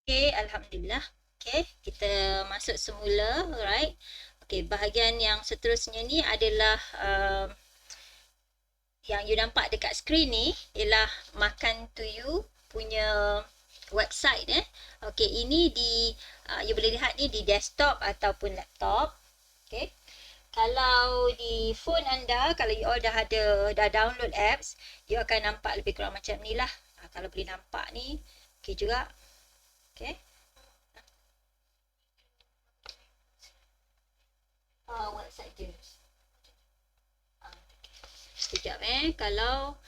Okay, Alhamdulillah. Okay, kita masuk semula, alright. Okay, bahagian yang seterusnya ni adalah yang you nampak dekat skrin ni ialah Makan to You punya website Okay, ini you boleh lihat ni di desktop ataupun laptop. Okay. Kalau di phone anda, kalau you all dah download apps, you akan nampak lebih kurang macam ni lah. Kalau boleh nampak ni, okay juga. Okay. Website dia. Sekejap kalau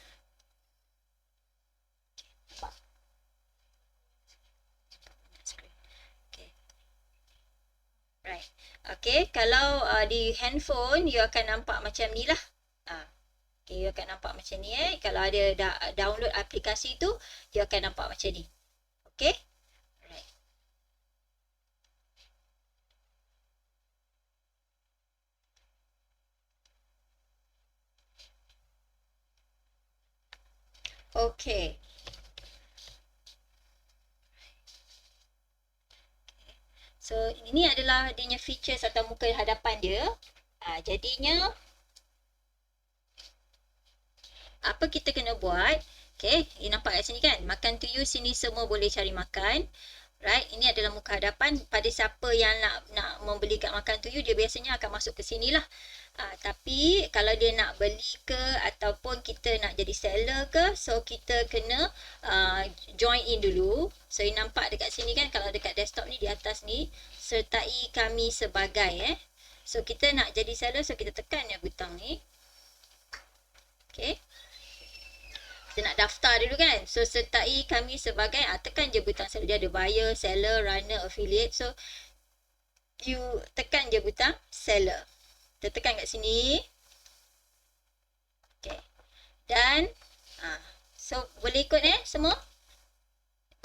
nampak skrin. Okay. Right. Okay, kalau di handphone, you akan nampak macam ni lah. Okay, you akan nampak macam ni Kalau ada download aplikasi tu, you akan nampak macam ni. Okay. Right. Okay. So, ini adalah dia features atau muka hadapan dia. Jadinya, apa kita kena buat? Okay, you nampak kat sini kan? Makan to You, sini semua boleh cari makan. Right, ini adalah muka hadapan. Pada siapa yang nak membeli kat Makan to You, dia biasanya akan masuk ke sini lah. Tapi kalau dia nak beli ke ataupun kita nak jadi seller ke, so kita kena join in dulu. So you nampak dekat sini kan, kalau dekat desktop ni di atas ni, sertai kami sebagai So kita nak jadi seller, so kita tekan yang butang ni. Okay. Kita nak daftar dulu kan. So sertai kami sebagai tekan je butang seller. Dia ada buyer, seller, runner, affiliate. So you tekan je butang seller. Kita tekan kat sini. Okay. Dan so boleh ikut semua.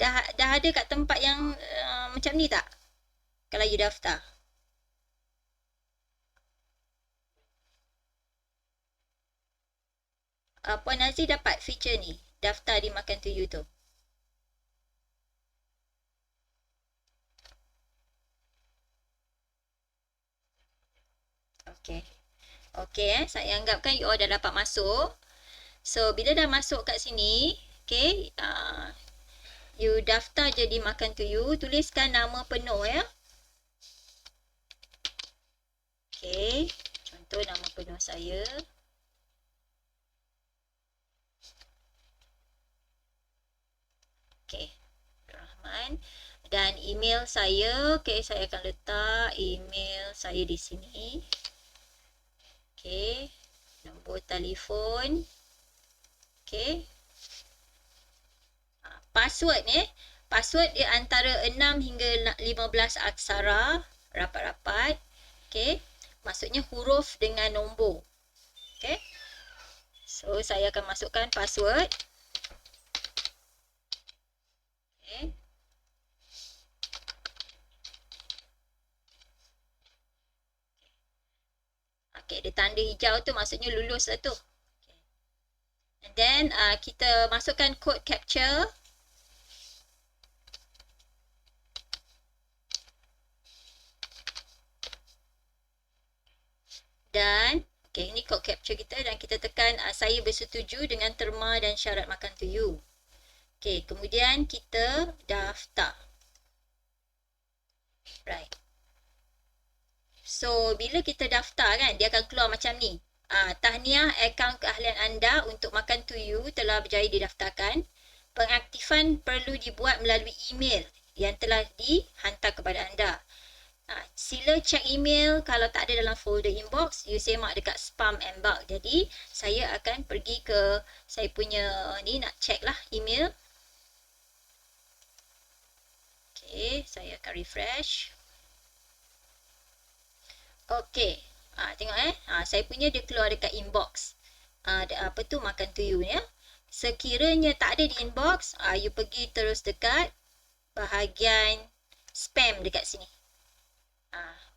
Dah ada kat tempat yang macam ni tak? Kalau you daftar. Puan Nazir dapat feature ni. Daftar di Makan to You tu. Okay. Okay saya anggapkan you all dah dapat masuk. So bila dah masuk kat sini, okay, you daftar je di Makan to You, tuliskan nama penuh Okay, contoh nama penuh saya. Okay, Rahman. Dan email saya, okay, saya akan letak email saya di sini. Okay, nombor telefon. Okay. Password password dia antara 6 hingga 15 aksara, rapat-rapat. Okay. Maksudnya huruf dengan nombor. Okay. So saya akan masukkan password. Okay. Okay, dia tanda hijau tu maksudnya lulus lah tu. Okay. And then kita masukkan code capture. Dan okay, ini code capture kita dan kita tekan saya bersetuju dengan terma dan syarat Makan to You. Okay, kemudian kita daftar. Right. So, bila kita daftar kan, dia akan keluar macam ni. Tahniah, akaun keahlian anda untuk Makan to You telah berjaya didaftarkan. Pengaktifan perlu dibuat melalui email yang telah dihantar kepada anda. Sila cek email kalau tak ada dalam folder inbox, you semak dekat spam and bulk. Jadi, saya akan pergi ke saya punya ni nak cek lah email. Okay, saya akan refresh. Okay, tengok saya punya dia keluar dekat inbox. Apa tu Makan to You ni Sekiranya tak ada di inbox, you pergi terus dekat bahagian spam dekat sini.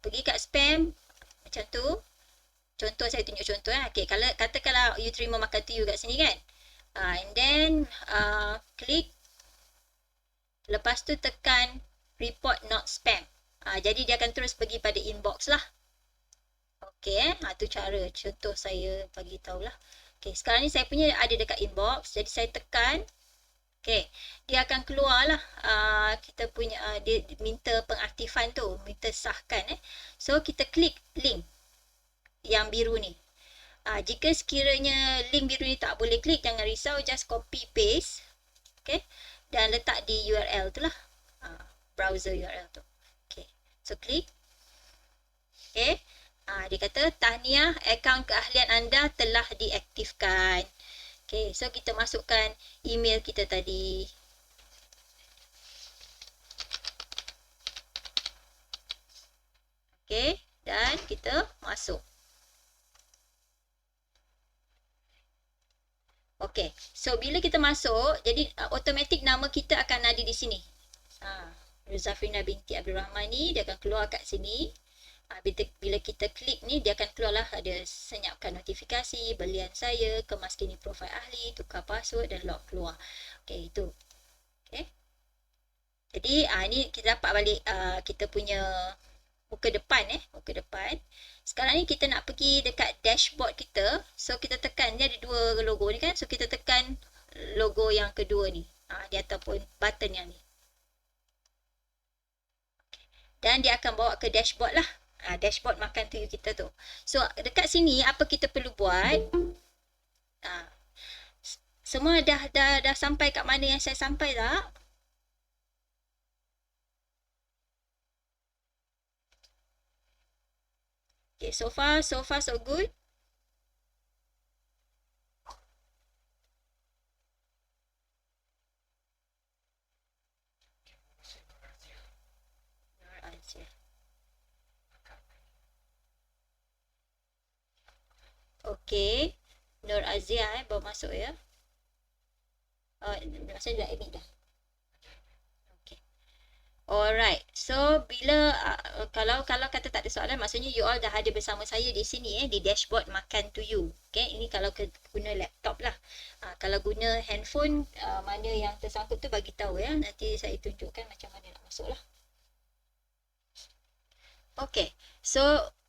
Pergi kat spam macam tu. Contoh saya tunjuk contoh Okay, kalau katakanlah you terima Makan to You kat sini kan. And then klik Lepas tu tekan report not spam. Jadi dia akan terus pergi pada inbox lah. Okey, tu cara contoh saya bagi tahulah. Okey, sekarang ni saya punya ada dekat inbox. Jadi saya tekan. Okey, dia akan keluar lah kita punya dia minta pengaktifan tu, minta sahkan So kita klik link yang biru ni. Jika sekiranya link biru ni tak boleh klik, jangan risau, just copy paste. Okey, dan letak di URL tu lah. Browser URL tu. Okey, so klik. Okey. Dia kata tahniah, akaun keahlian anda telah diaktifkan. Okey, so kita masukkan email kita tadi. Okey, dan kita masuk. Okey, so bila kita masuk, jadi automatik nama kita akan ada di sini. Zafrina binti Abdul Rahman ni, dia akan keluar kat sini. Bila kita klik ni, dia akan keluarlah ada senyapkan notifikasi, belian saya, kemas kini profil ahli, tukar password dan log keluar. Okey, itu. Okey. Jadi, ni kita dapat balik kita punya muka depan muka depan. Sekarang ni kita nak pergi dekat dashboard kita. So kita tekan, dia ada dua logo ni kan. So kita tekan logo yang kedua ni. Dia ataupun button yang ni. Dan dia akan bawa ke dashboard lah. Dashboard Makan To You kita tu. So dekat sini apa kita perlu buat? Semua dah sampai kat mana yang saya sampai tak? Okay, so far so good. Okay, Nur Azia baru masuk ya. Maksudnya dah admit dah. Okay. Alright. So bila kalau kata tak ada soalan, maksudnya you all dah ada bersama saya di sini di dashboard Makan To You. Okay, ini kalau guna laptop lah. Kalau guna handphone, mana yang tersangkut tu bagi tahu ya. Nanti saya tunjukkan macam mana nak masuk lah. Okay. So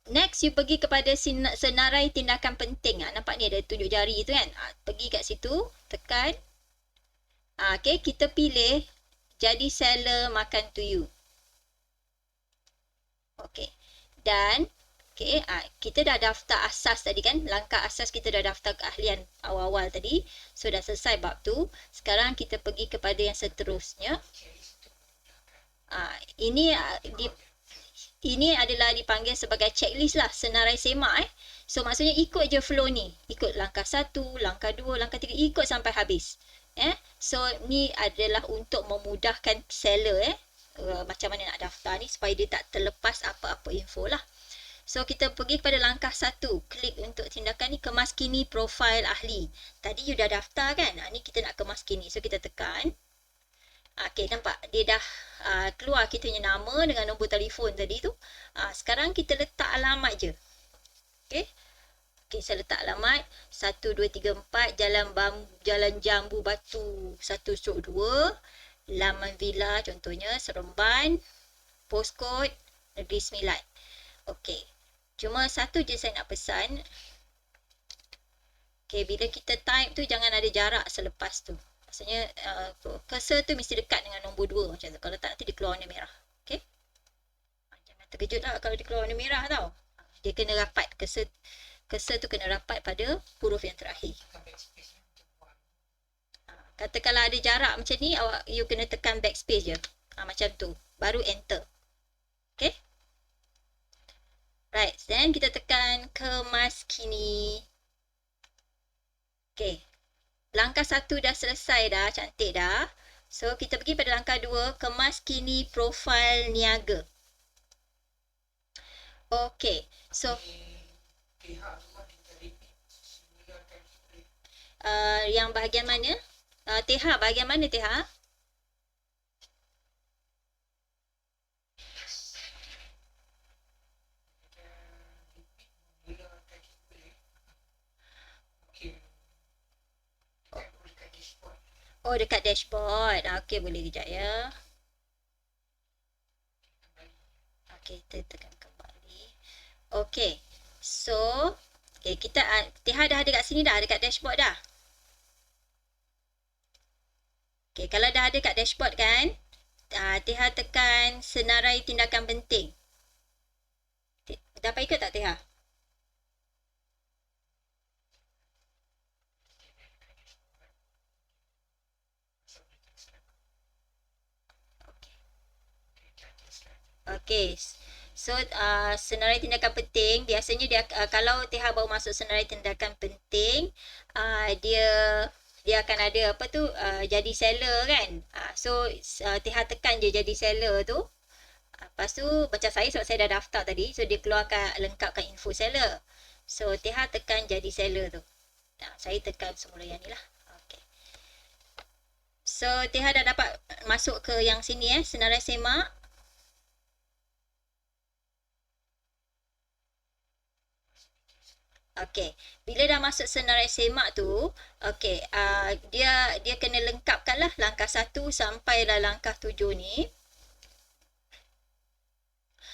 next you pergi kepada senarai tindakan penting. Nampak ni ada tunjuk jari tu kan. Pergi kat situ, tekan. Okay, kita pilih jadi seller Makan To You. Okay. Dan kita dah daftar asas tadi kan. Langkah asas kita dah daftar keahlian awal-awal tadi. So dah selesai bab tu. Sekarang kita pergi kepada yang seterusnya. Ini adalah dipanggil sebagai checklist lah, senarai semak So maksudnya ikut je flow ni. Ikut langkah 1, langkah 2, langkah 3, ikut sampai habis. So ni adalah untuk memudahkan seller macam mana nak daftar ni supaya dia tak terlepas apa-apa info lah. So kita pergi kepada langkah 1, klik untuk tindakan ni, kemas kini profil ahli. Tadi you dah daftar kan? Ni kita nak kemas kini. So kita tekan. Okay, nampak dia dah keluar kita punya nama dengan nombor telefon tadi tu. Sekarang kita letak alamat je. Okay. Okay, saya letak alamat 1234 Jalan Jambu Batu 1/2, Laman Villa contohnya Seremban, postcode Negeri Sembilan. Okay. Cuma satu je saya nak pesan. Okay, bila kita type tu jangan ada jarak selepas tu. Maksudnya cursor tu mesti dekat dengan nombor 2 macam tu. Kalau tak nanti dia keluar warna merah. Okay. Jangan terkejut lah kalau dia keluar warna merah tau. Dia kena rapat. Cursor tu kena rapat pada huruf yang terakhir. Katakanlah ada jarak macam ni, you kena tekan backspace je. Macam tu. Baru enter. Okay. Right. Then kita tekan kemas kini. Okay. Langkah 1 dah selesai dah, cantik dah. So, kita pergi pada langkah 2, kemas kini profil niaga. Okay, so yang bahagian mana? TH, bahagian mana TH? Oh, dekat dashboard. Okey, boleh kejap ya. Okey, kita tekan kembali. Okey. So, okey, kita Tiha dah ada kat sini dah, ada kat dashboard dah. Okey, kalau dah ada kat dashboard kan, Tiha tekan senarai tindakan penting. Dapat ikut tak Tiha? Okey. So, senarai tindakan penting, biasanya dia kalau Tiha baru masuk senarai tindakan penting, dia akan ada apa tu, jadi seller kan. So, Tiha tekan je jadi seller tu. Lepas tu, macam saya sebab saya dah daftar tadi, so dia keluarkan lengkapkan info seller. So, Tiha tekan jadi seller tu. Saya tekan semula yang ni lah. Okay. So, Tiha dah dapat masuk ke yang sini senarai semak. Okey, bila dah masuk senarai semak tu, okey, dia kena lengkapkan lah langkah 1 sampai lah langkah 7 ni.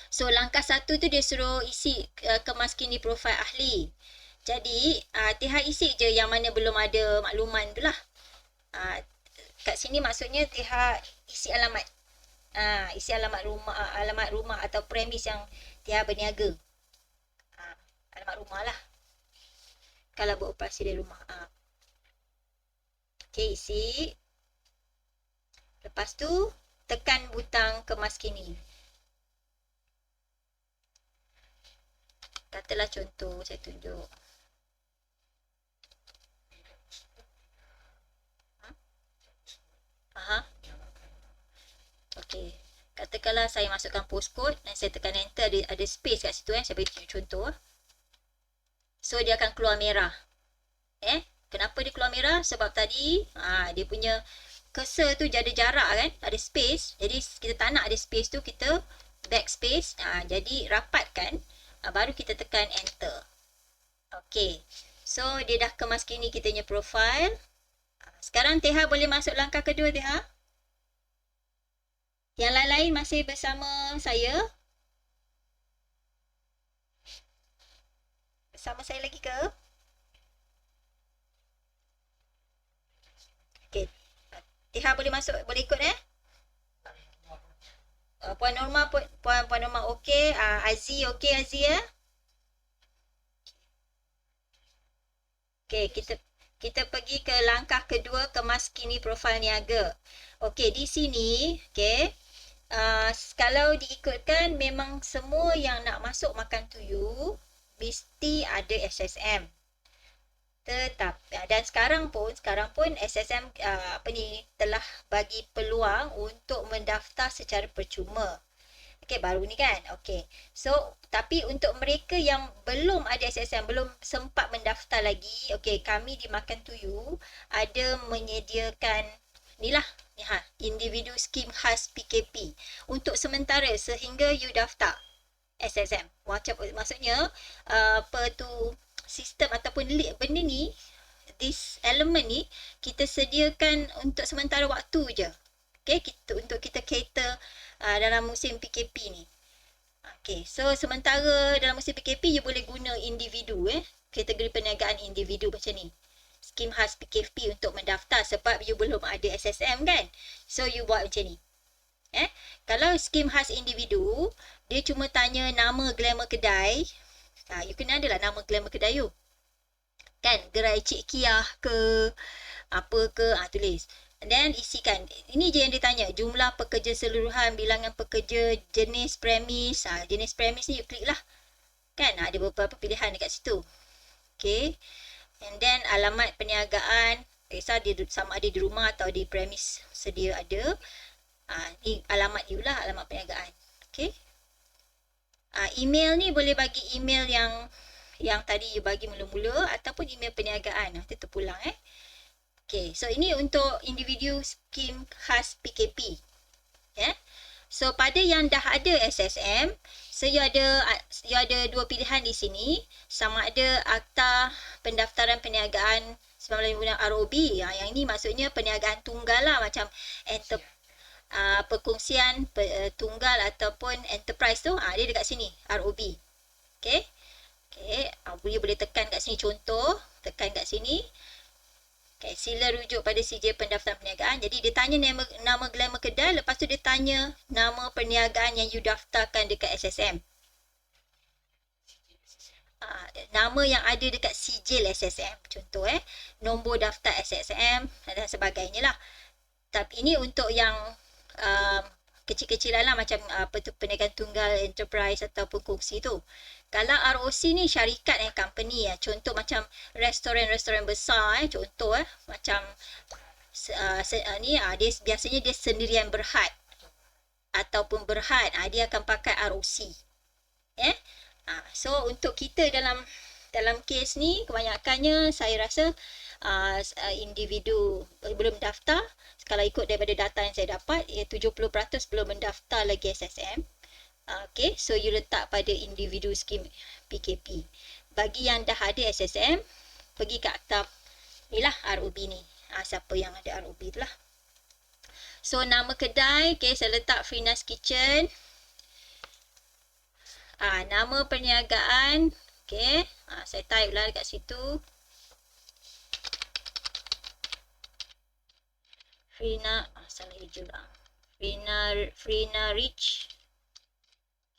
So, langkah 1 tu dia suruh isi kemaskini profil ahli. Jadi, Tiha isi je yang mana belum ada makluman tu lah. Kat sini maksudnya Tiha isi alamat. Isi alamat rumah atau premis yang Tiha berniaga. Alamat rumah lah. Kalau beroperasi di rumah. Okey, isi. Lepas tu, tekan butang kemaskini. Katalah contoh, saya tunjuk. Okey. Katakanlah saya masukkan postcode dan saya tekan enter, ada space kat situ saya bagi contoh. So, dia akan keluar merah. Kenapa dia keluar merah? Sebab tadi dia punya cursor tu ada jarak kan, ada space. Jadi kita tak nak ada space tu, kita backspace. Jadi rapatkan, baru kita tekan enter. Okey. So, dia dah kemaskini kita punya profile. Sekarang Tiha boleh masuk langkah kedua Tiha. Yang lain-lain masih bersama saya. Bersama saya lagi ke? Okey. Tiha boleh masuk, boleh ikut Puan Norma, Puan Norma okey. Aziz okey Aziz Okey, kita pergi ke langkah kedua, kemaskini profil niaga. Okey, di sini, okey. Kalau diikutkan memang semua yang nak masuk makan tuyu mesti ada SSM. Dan sekarang pun SSM telah bagi peluang untuk mendaftar secara percuma. Okey, baru ni kan. Okey. So, tapi untuk mereka yang belum ada SSM, belum sempat mendaftar lagi, okey, kami di Makan Tuyu ada menyediakan individu skim khas PKP untuk sementara sehingga you daftar SSM. Maksudnya sistem ataupun benda ni, this element ni kita sediakan untuk sementara waktu je. Okey, untuk kita cater dalam musim PKP ni. Okey, so sementara dalam musim PKP you boleh guna individu kategori perniagaan individu macam ni. Skim khas PKP untuk mendaftar sebab you belum ada SSM kan. So you buat macam ni. Kalau skim khas individu, dia cuma tanya nama glamour kedai. You kena adalah nama glamour kedai you. Kan, gerai Cik Kiah ke, apa ke, tulis. And then isikan. Ini je yang ditanya. Jumlah pekerja seluruhan, bilangan pekerja, jenis premis. Jenis premis ni you klik lah. Kan, ada beberapa pilihan dekat situ. Okay. And then alamat perniagaan. Dia sama ada di rumah atau di premis sedia ada. Ni alamat you lah, alamat perniagaan. Okay. Email ni boleh bagi email yang tadi you bagi mula-mula ataupun email perniagaan. Nanti terpulang Okay, so ini untuk individu skim khas PKP. So pada yang dah ada SSM, so you ada dua pilihan di sini. Sama ada akta pendaftaran perniagaan 19 ROB. Yang ini maksudnya perniagaan tunggal lah, macam perkongsian tunggal ataupun enterprise tu, dia dekat sini, ROB. Okey. Okey, boleh tekan kat sini contoh, tekan kat sini. Okay, sila rujuk pada CJ pendaftaran perniagaan. Jadi dia tanya nama glamour kedai, lepas tu dia tanya nama perniagaan yang you daftarkan dekat SSM. Nama yang ada dekat sijil SSM. Contoh nombor daftar SSM dan sebagainya lah. Tapi ini untuk yang kecil-kecilan lah, macam perniagaan tunggal, enterprise ataupun kongsi tu. Kalau ROC ni syarikat company contoh macam restoran-restoran besar contoh macam dia biasanya dia sendirian berhad ataupun berhad, dia akan pakai ROC. So untuk kita dalam kes ni kebanyakannya saya rasa individu belum daftar. Kalau ikut daripada data yang saya dapat, 70% belum mendaftar lagi SSM. Okay, so you letak pada individu skim PKP. Bagi yang dah ada SSM, pergi ke akta ni lah, ROB ni. Siapa yang ada ROB tu lah. So nama kedai, okay, saya letak Frina's Kitchen. Nama perniagaan, okay, saya type lah dekat situ. Frina, salah hijau lah. Frina Rich.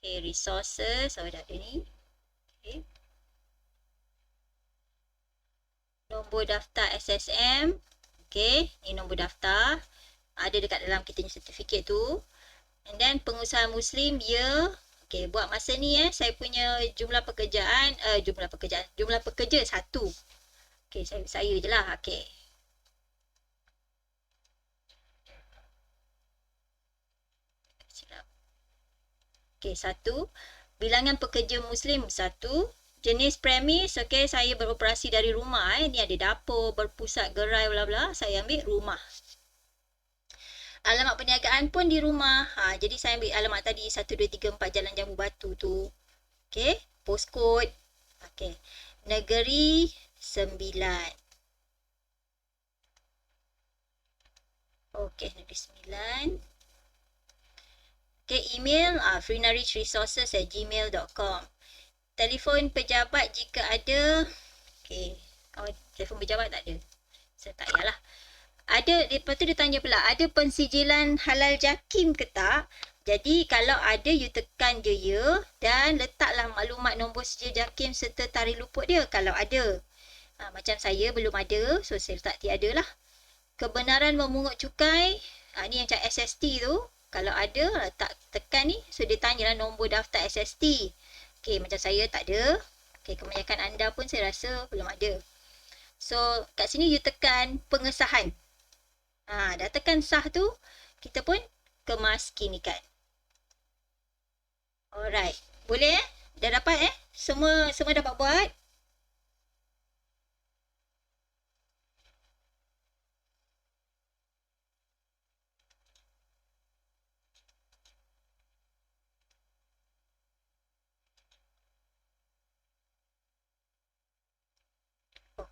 Okay, resources, dah ada ni. Okay. Nombor daftar SSM. Okay, ni nombor daftar. Ada dekat dalam kita punya sertifikat tu. And then pengusaha Muslim, okay, buat masa ni saya punya jumlah pekerja 1. Okay, saya je lah. Okay. Okay, 1. Bilangan pekerja Muslim 1. Jenis premis, okay, saya beroperasi dari rumah. Ni ada dapur, berpusat gerai, bla bla. Saya ambil rumah. Alamat perniagaan pun di rumah. Jadi saya ambil alamat tadi 1, 2, 3, 4 Jalan Jambu Batu tu. Okay, postcode. Okay, negeri 9. Okay, negeri 9. Okay, email frinarichresources@gmail.com. Telefon pejabat jika ada. Okay, telefon pejabat tak ada. Saya tak payahlah. Lepas tu dia tanya pula, ada pensijilan halal JAKIM ke tak? Jadi kalau ada, you tekan je dan letaklah maklumat nombor sijil JAKIM serta tarikh luput dia kalau ada. Macam saya belum ada, so saya letak tiada lah. Kebenaran memungut cukai, ni yang macam SST tu. Kalau ada, tekan ni. So, dia tanyalah nombor daftar SST. Okay, macam saya tak ada. Okay, kebanyakan anda pun saya rasa belum ada. So, kat sini you tekan pengesahan. Dah tekan sah tu, kita pun kemaskinikan. Alright. Boleh Dah dapat Semua dapat buat?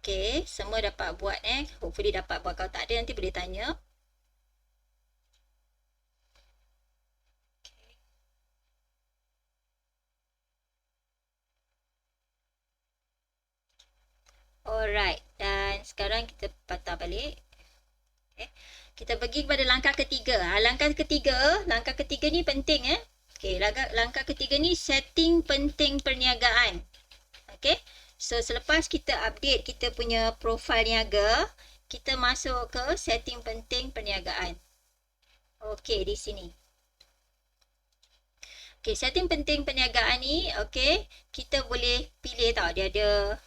Okay, semua dapat buat Hopefully dapat buat. Kalau tak ada nanti boleh tanya. Alright, dan sekarang kita patah balik. Okay. Kita pergi kepada langkah ketiga. Langkah ketiga ni penting Okay, langkah ketiga ni setting penting perniagaan. Okay. So, selepas kita update kita punya profil niaga, kita masuk ke setting penting perniagaan. Okay, di sini. Okay, setting penting perniagaan ni, okay, kita boleh pilih tau. Dia ada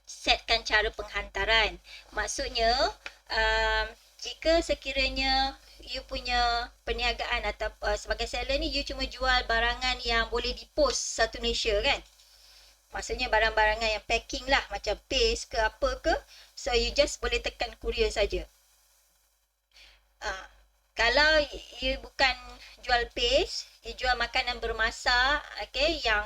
setkan cara penghantaran. Maksudnya, jika sekiranya you punya perniagaan atau sebagai seller ni, you cuma jual barangan yang boleh dipost satu Malaysia kan? Maksudnya barang-barangan yang packing lah, macam paste ke apa ke. So, you just boleh tekan courier saja. Kalau you bukan jual paste, you jual makanan bermasak, okay, yang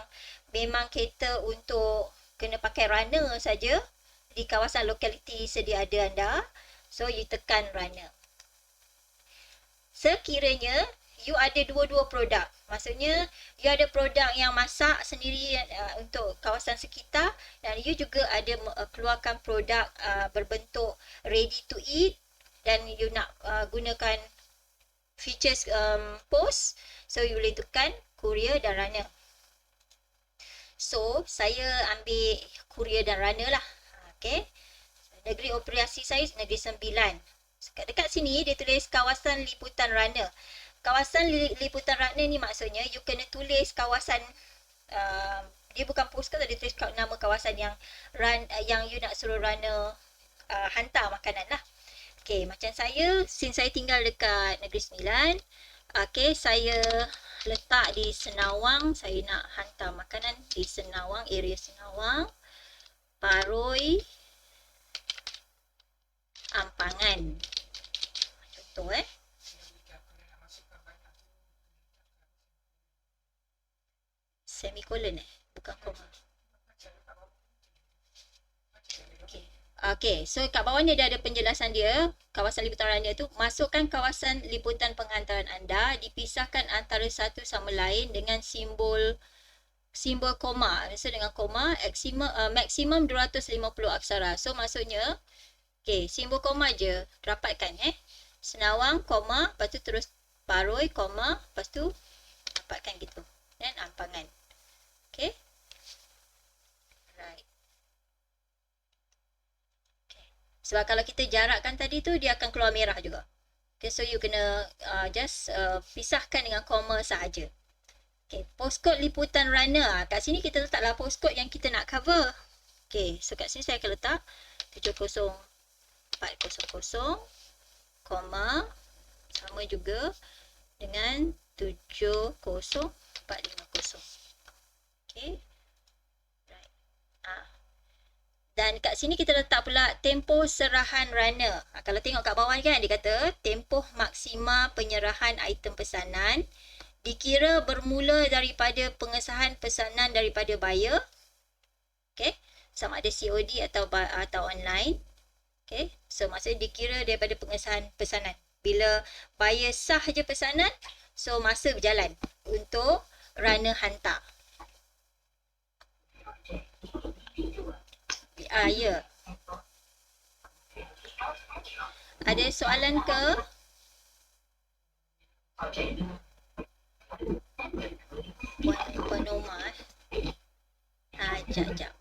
memang cater untuk kena pakai runner saja di kawasan lokaliti sedia ada anda. So, you tekan runner. sekiranya you ada dua-dua produk. Maksudnya you ada produk yang masak sendiri untuk kawasan sekitar, dan you juga ada keluarkan produk berbentuk ready to eat, dan you nak gunakan features post. So you boleh tekan courier dan runner. So saya ambil courier dan runner lah. Okay. Negeri operasi saya negeri 9. Dekat sini dia tulis kawasan liputan runner. Kawasan liputan runner ni maksudnya you kena tulis kawasan, dia bukan postcode, dia tulis nama kawasan yang yang you nak suruh runner hantar makanan lah. Okay, macam saya, since saya tinggal dekat negeri 9, okay, saya letak di Senawang. Saya nak hantar makanan di Senawang, area Senawang, Paroi, Ampangan. Contoh semikolon bukan koma. Okay, so kat bawah ni dia ada penjelasan dia. Kawasan liputan runner tu, masukkan kawasan liputan penghantaran anda, dipisahkan antara satu sama lain dengan simbol koma. So dengan koma, maksimum 250 aksara. So maksudnya, okay, simbol koma je, rapatkan Senawang, koma, lepas tu terus Paroi, koma, lepas tu rapatkan gitu. Dan Ampangan. Okay. Right. Sebab kalau kita jarakkan tadi tu, dia akan keluar merah juga. Okay, so you kena just pisahkan dengan koma sahaja. Okay, postcode liputan runner. Kat sini kita letaklah postcode yang kita nak cover. Okay, so kat sini saya akan letak 70400, koma, sama juga dengan 70450. Okay. Right. Dan kat sini kita letak pula tempoh serahan runner. Kalau tengok kat bawah kan, dia kata tempoh maksima penyerahan item pesanan dikira bermula daripada pengesahan pesanan daripada buyer. Okay. Sama ada COD atau online. Okay. So maksudnya dikira daripada pengesahan pesanan. Bila buyer sah je pesanan, so masa berjalan untuk runner hantar. Ya. Ada soalan ke? Puan Norma. Sekejap.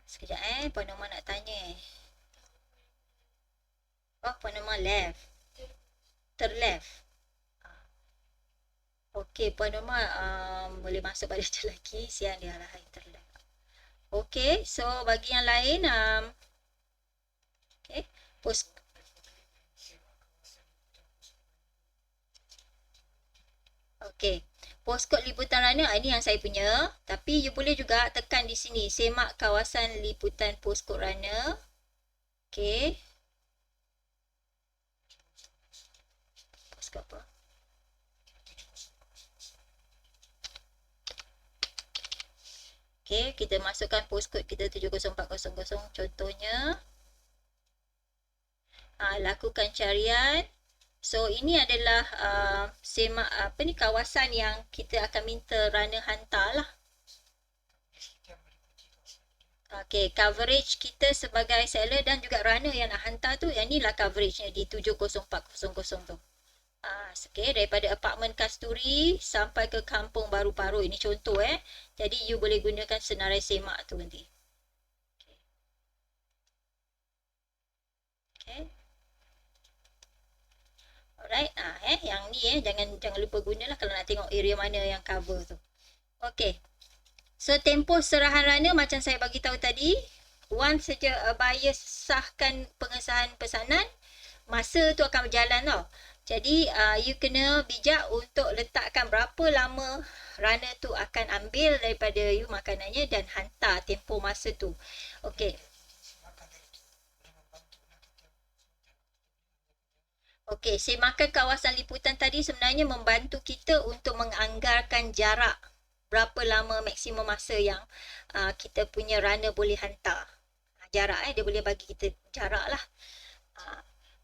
Sekejap Puan Norma nak tanya Oh, Puan Norma left. Terleft. Okey, Puan Norma boleh masuk balik tu lagi. Siang dia lah, terleft. Okey, so bagi yang lain, okay, okey, postcode liputan runner ini yang saya punya. Tapi you boleh juga tekan di sini, semak kawasan liputan postcode runner. Okey. Postcode apa? Okay, kita masukkan postcode kita 70400 contohnya. Lakukan carian. So ini adalah semak kawasan yang kita akan minta runner hantar lah. Okay, coverage kita sebagai seller dan juga runner yang nak hantar tu, yang ni lah coveragenya di 70400 tu. Okay, daripada apartmen Kasturi sampai ke Kampung Baru Paroi. Ini contoh Jadi you boleh gunakan senarai semak tu nanti. Okay. Alright, yang ni jangan lupa gunalah kalau nak tengok area mana yang cover tu. Okay. So tempoh serahan runner macam saya bagi tahu tadi, once saja buyer sahkan pengesahan pesanan, masa tu akan berjalan tau. Jadi you kena bijak untuk letakkan berapa lama runner tu akan ambil daripada you makanannya dan hantar tempoh masa tu. Okey. Okey, semakan kawasan liputan tadi sebenarnya membantu kita untuk menganggarkan jarak berapa lama maksimum masa yang kita punya runner boleh hantar. Jarak dia boleh bagi kita jarak lah.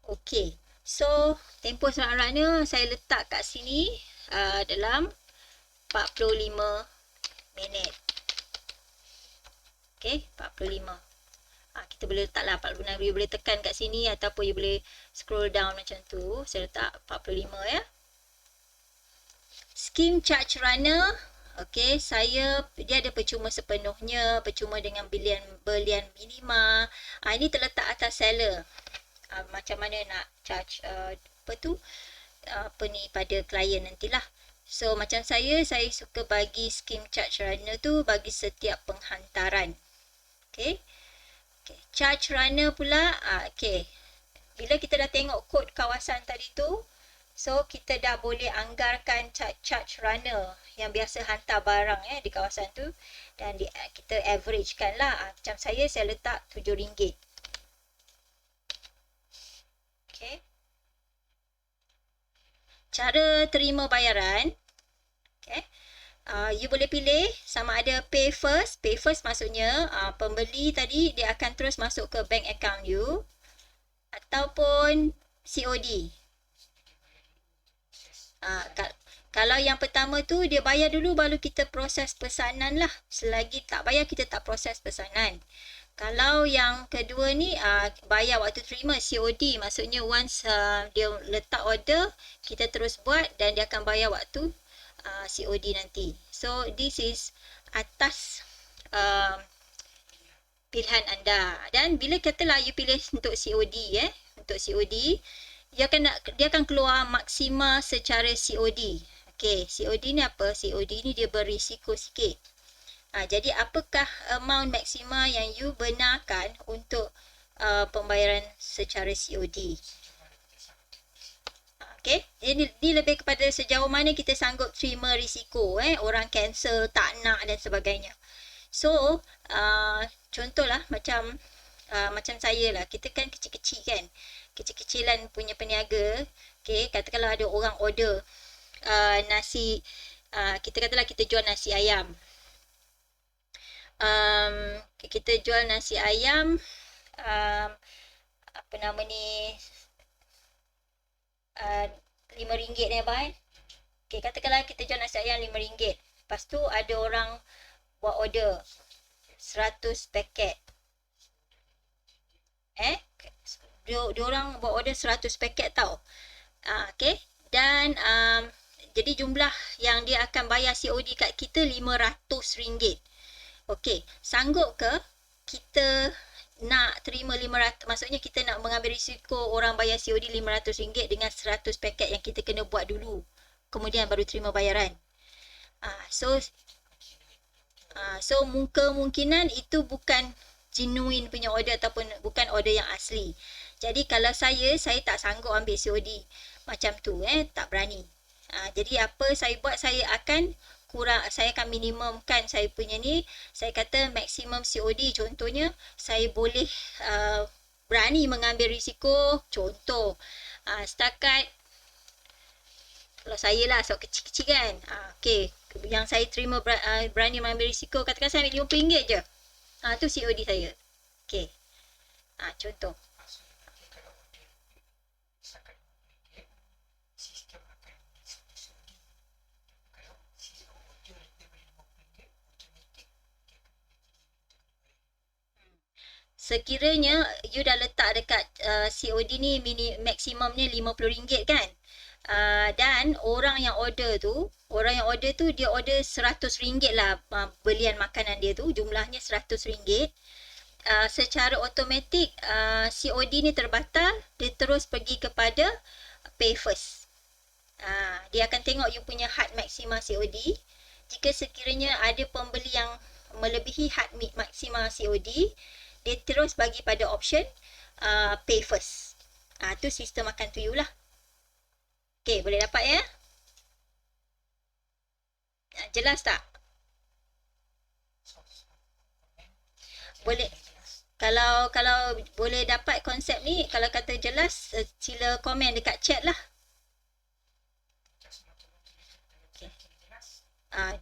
Okey. So, tempoh serak-seraknya saya letak kat sini dalam 45 minit. Okay, 45. Kita boleh letaklah 46. You boleh tekan kat sini ataupun you boleh scroll down macam tu. Saya letak 45 ya. Skim charge runner. Okay, dia ada percuma sepenuhnya, percuma dengan belian minima. Ini terletak atas seller. Macam mana nak charge pada klien nantilah. So macam saya suka bagi skim charge runner tu bagi setiap penghantaran. Okay. Charge runner pula, bila kita dah tengok kod kawasan tadi tu, so kita dah boleh anggarkan charge runner yang biasa hantar barang di kawasan tu, dan kita averagekan lah. Macam saya letak RM7. Okay. Cara terima bayaran. Okay. You boleh pilih sama ada pay first. Pay first maksudnya pembeli tadi dia akan terus masuk ke bank account you, ataupun COD. Kalau yang pertama tu dia bayar dulu baru kita proses pesanan lah. Selagi tak bayar kita tak proses pesanan. Kalau yang kedua ni bayar waktu terima COD, maksudnya once dia letak order kita terus buat dan dia akan bayar waktu COD nanti. So this is atas pilihan anda. Dan bila katalah you pilih untuk COD untuk COD, dia akan keluar maksima secara COD. Okey, COD ni apa? COD ni dia berisiko sikit. Jadi apakah amount maksima yang you benarkan untuk pembayaran secara COD? Okay, ini lebih kepada sejauh mana kita sanggup terima risiko, orang cancel, tak nak dan sebagainya. So, contohlah macam saya lah, kita kan kecil-kecil kan, kecil-kecilan punya peniaga. Okay, katakanlah ada orang order nasi, kita katalah kita jual nasi ayam. Kita jual nasi ayam, apa nama ni, RM5 ni abang. Okay, katakanlah kita jual nasi ayam RM5. Lepas tu ada orang buat order 100 paket. Dia orang buat order 100 paket tau. Okay. Dan jadi jumlah yang dia akan bayar COD kat kita RM500. Okey, sanggup ke kita nak terima 500, maksudnya kita nak mengambil risiko orang bayar COD RM500 dengan 100 paket yang kita kena buat dulu, kemudian baru terima bayaran. So kemungkinan itu bukan genuine punya order ataupun bukan order yang asli. Jadi kalau saya tak sanggup ambil COD macam tu, tak berani. Jadi apa saya buat, saya akan minimumkan saya punya ni. Saya kata maksimum COD, contohnya saya boleh berani mengambil risiko. Contoh setakat, kalau saya lah sok kecil-kecil kan, okay, yang saya terima berani mengambil risiko, katakan saya ambil RM50 je, tu COD saya. Okay, contoh. Sekiranya you dah letak dekat COD ni maksimumnya RM50 kan, dan orang yang order tu dia order RM100 lah, belian makanan dia tu jumlahnya RM100. Secara automatik COD ni terbatal, dia terus pergi kepada pay first. Dia akan tengok you punya had maksima COD. Jika sekiranya ada pembeli yang melebihi had maksima COD, dia terus bagi pada option pay first. Tu sistem makan to you lah. Okay, boleh dapat ya? Jelas tak? Boleh. Kalau boleh dapat konsep ni, kalau kata jelas, sila komen dekat chat lah. Okay.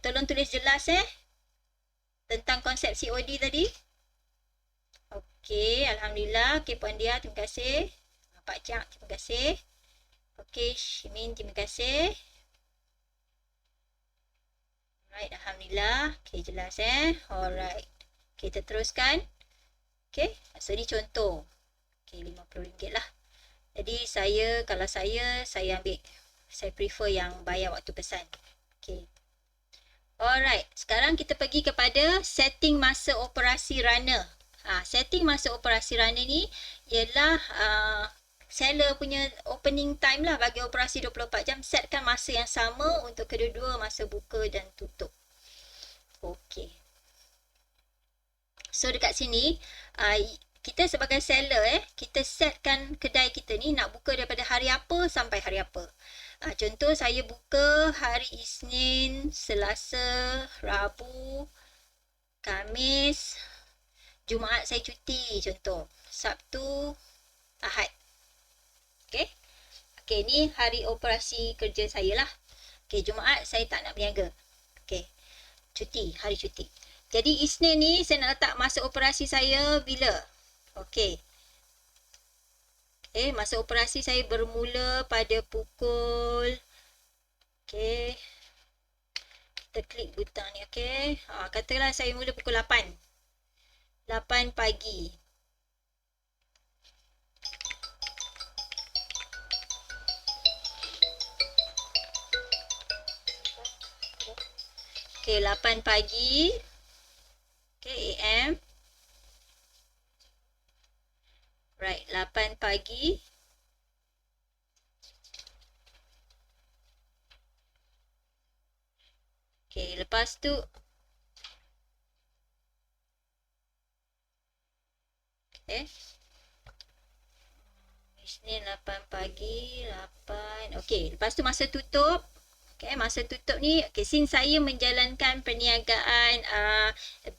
Tolong tulis jelas tentang konsep COD tadi. Okey, alhamdulillah. Okey, Puan Dia, terima kasih. Pak Cak, terima kasih. Okey, Shimin, terima kasih. Alright, Alhamdulillah. Okey, jelas Alright. Kita teruskan. Okey, so ni contoh. Okey, RM50 lah. Jadi kalau saya ambil, saya prefer yang bayar waktu pesan. Okey. Alright, sekarang kita pergi kepada setting masa operasi runner. Setting masa operasi runner ni ialah seller punya opening time lah bagi operasi 24 jam. Setkan masa yang sama untuk kedua-dua masa buka dan tutup. Okey. So dekat sini, kita sebagai seller kita setkan kedai kita ni nak buka daripada hari apa sampai hari apa. Contoh saya buka hari Isnin, Selasa, Rabu, Khamis, Jumaat saya cuti contoh. Sabtu, Ahad. Okey. Okey, ni hari operasi kerja saya lah. Okey, Jumaat saya tak nak berniaga. Okey. Cuti, hari cuti. Jadi Isnin ni saya nak letak masa operasi saya bila? Okey. Masa operasi saya bermula pada pukul, okey, kita klik butang ni, okey. Katakanlah saya mula pukul 8 pagi. Okey, 8 pagi. Okey, AM. Right, 8 pagi. Okay, lepas tu okay. Isnin 8 pagi, 8. Okay, lepas tu masa tutup. Okay, masa tutup ni, okay, since saya menjalankan perniagaan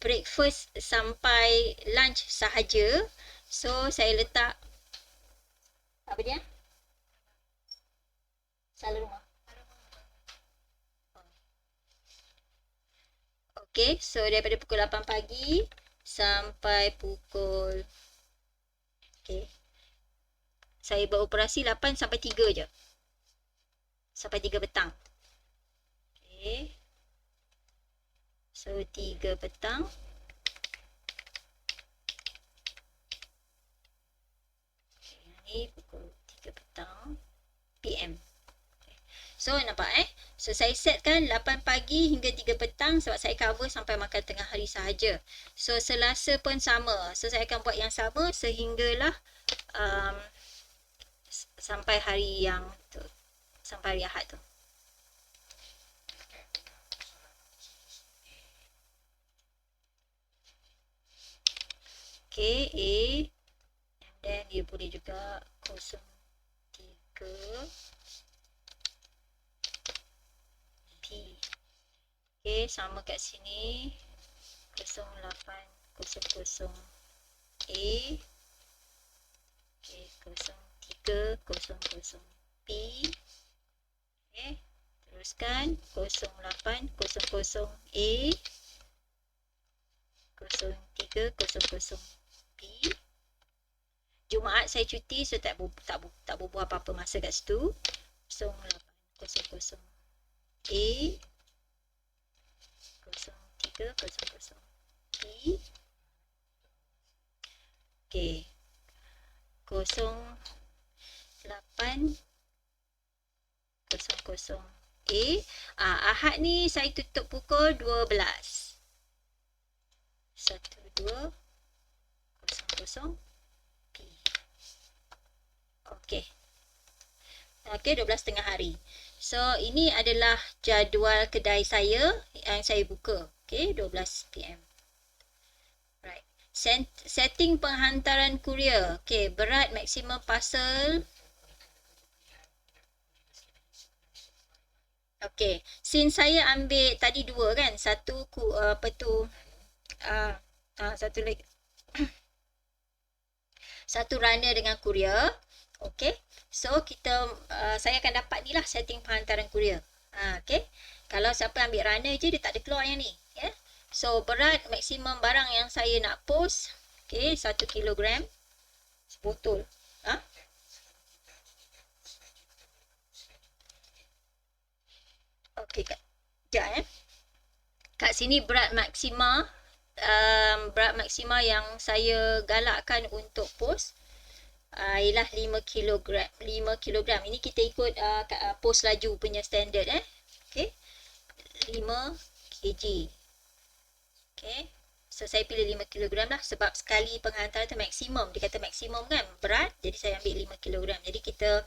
breakfast sampai lunch sahaja. So, saya letak apa dia? Salah rumah. Okay, so daripada pukul 8 pagi sampai pukul, okay, saya beroperasi 8 sampai 3 je. Sampai 3 petang. Okay. So, 3 petang. Pukul 3 petang PM. So nampak So saya setkan 8 pagi hingga 3 petang sebab saya cover sampai makan tengah hari sahaja. So Selasa pun sama. So saya akan buat yang sama sehinggalah sampai hari yang tu, sampai hari Ahad tu. Okay, A. Dan dia boleh juga 03 P. Okay, sama kat sini 0800 A. Okay, 0300 P. Okay, teruskan 0800 A. 0300 P. Jumaat saya cuti, so tak berbuat apa-apa masa kat situ. 0800 A. 0300 P. Okay. 0800 A. Ahad ni saya tutup pukul 12. 1200 P. Okey. Okey, 12 tengah hari. So, ini adalah jadual kedai saya yang saya buka. Okey, 12 PM. Right. Setting penghantaran kurier. Okey, berat maksimum parcel. Okey, since saya ambil tadi 2 kan, satu satu lagi. Satu runner dengan kurier. Okey. So saya akan dapat ni lah setting penghantaran kurier. Okey. Kalau siapa ambil runner je dia tak ada keluar yang ni, ya. Yeah? So berat maksimum barang yang saya nak post, okey, 1 kilogram sebotol. Okay, sekejap kat sini berat maksima yang saya galakkan untuk post ialah 5 kilogram. Ini kita ikut post laju punya standard Okay, 5 kg. Okay, so saya pilih 5 kilogram lah sebab sekali penghantaran tu maksimum. Dia kata maksimum kan berat, jadi saya ambil 5 kilogram. Jadi kita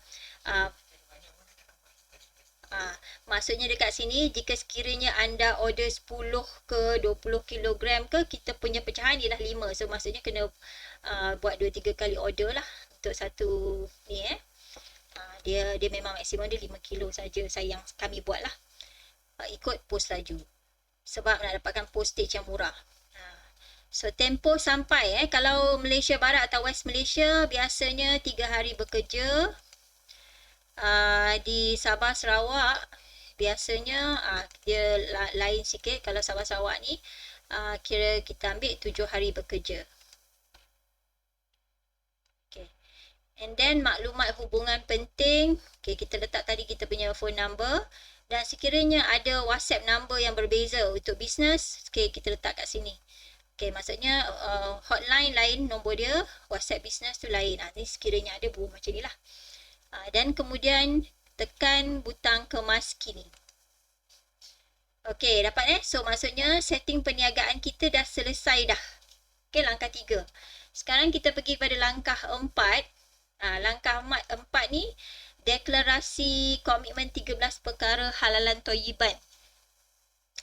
maksudnya dekat sini, jika sekiranya anda order 10 ke 20 kilogram ke, kita punya pecahan ialah 5. So maksudnya kena buat 2-3 kali order lah untuk satu ni dia memang maksimum dia 5 kilo saja kami buat lah. Ikut post laju. Sebab nak dapatkan postage yang murah. So tempoh sampai kalau Malaysia Barat atau West Malaysia biasanya 3 hari bekerja. Di Sabah Sarawak biasanya dia lain sikit. Kalau Sabah Sarawak ni kira kita ambil 7 hari bekerja. Okay. And then maklumat hubungan penting, okay, kita letak tadi kita punya phone number. Dan sekiranya ada WhatsApp number yang berbeza untuk bisnes, okay, kita letak kat sini. Okay, maksudnya hotline lain nombor dia, WhatsApp bisnes tu lain. Ni sekiranya ada buku macam ni lah. Dan kemudian tekan butang kemas kini. Okey, dapat So maksudnya setting perniagaan kita dah selesai dah. Okey, langkah 3. Sekarang kita pergi pada langkah 4. Langkah 4 ni deklarasi komitmen 13 perkara halalan Thayyiban.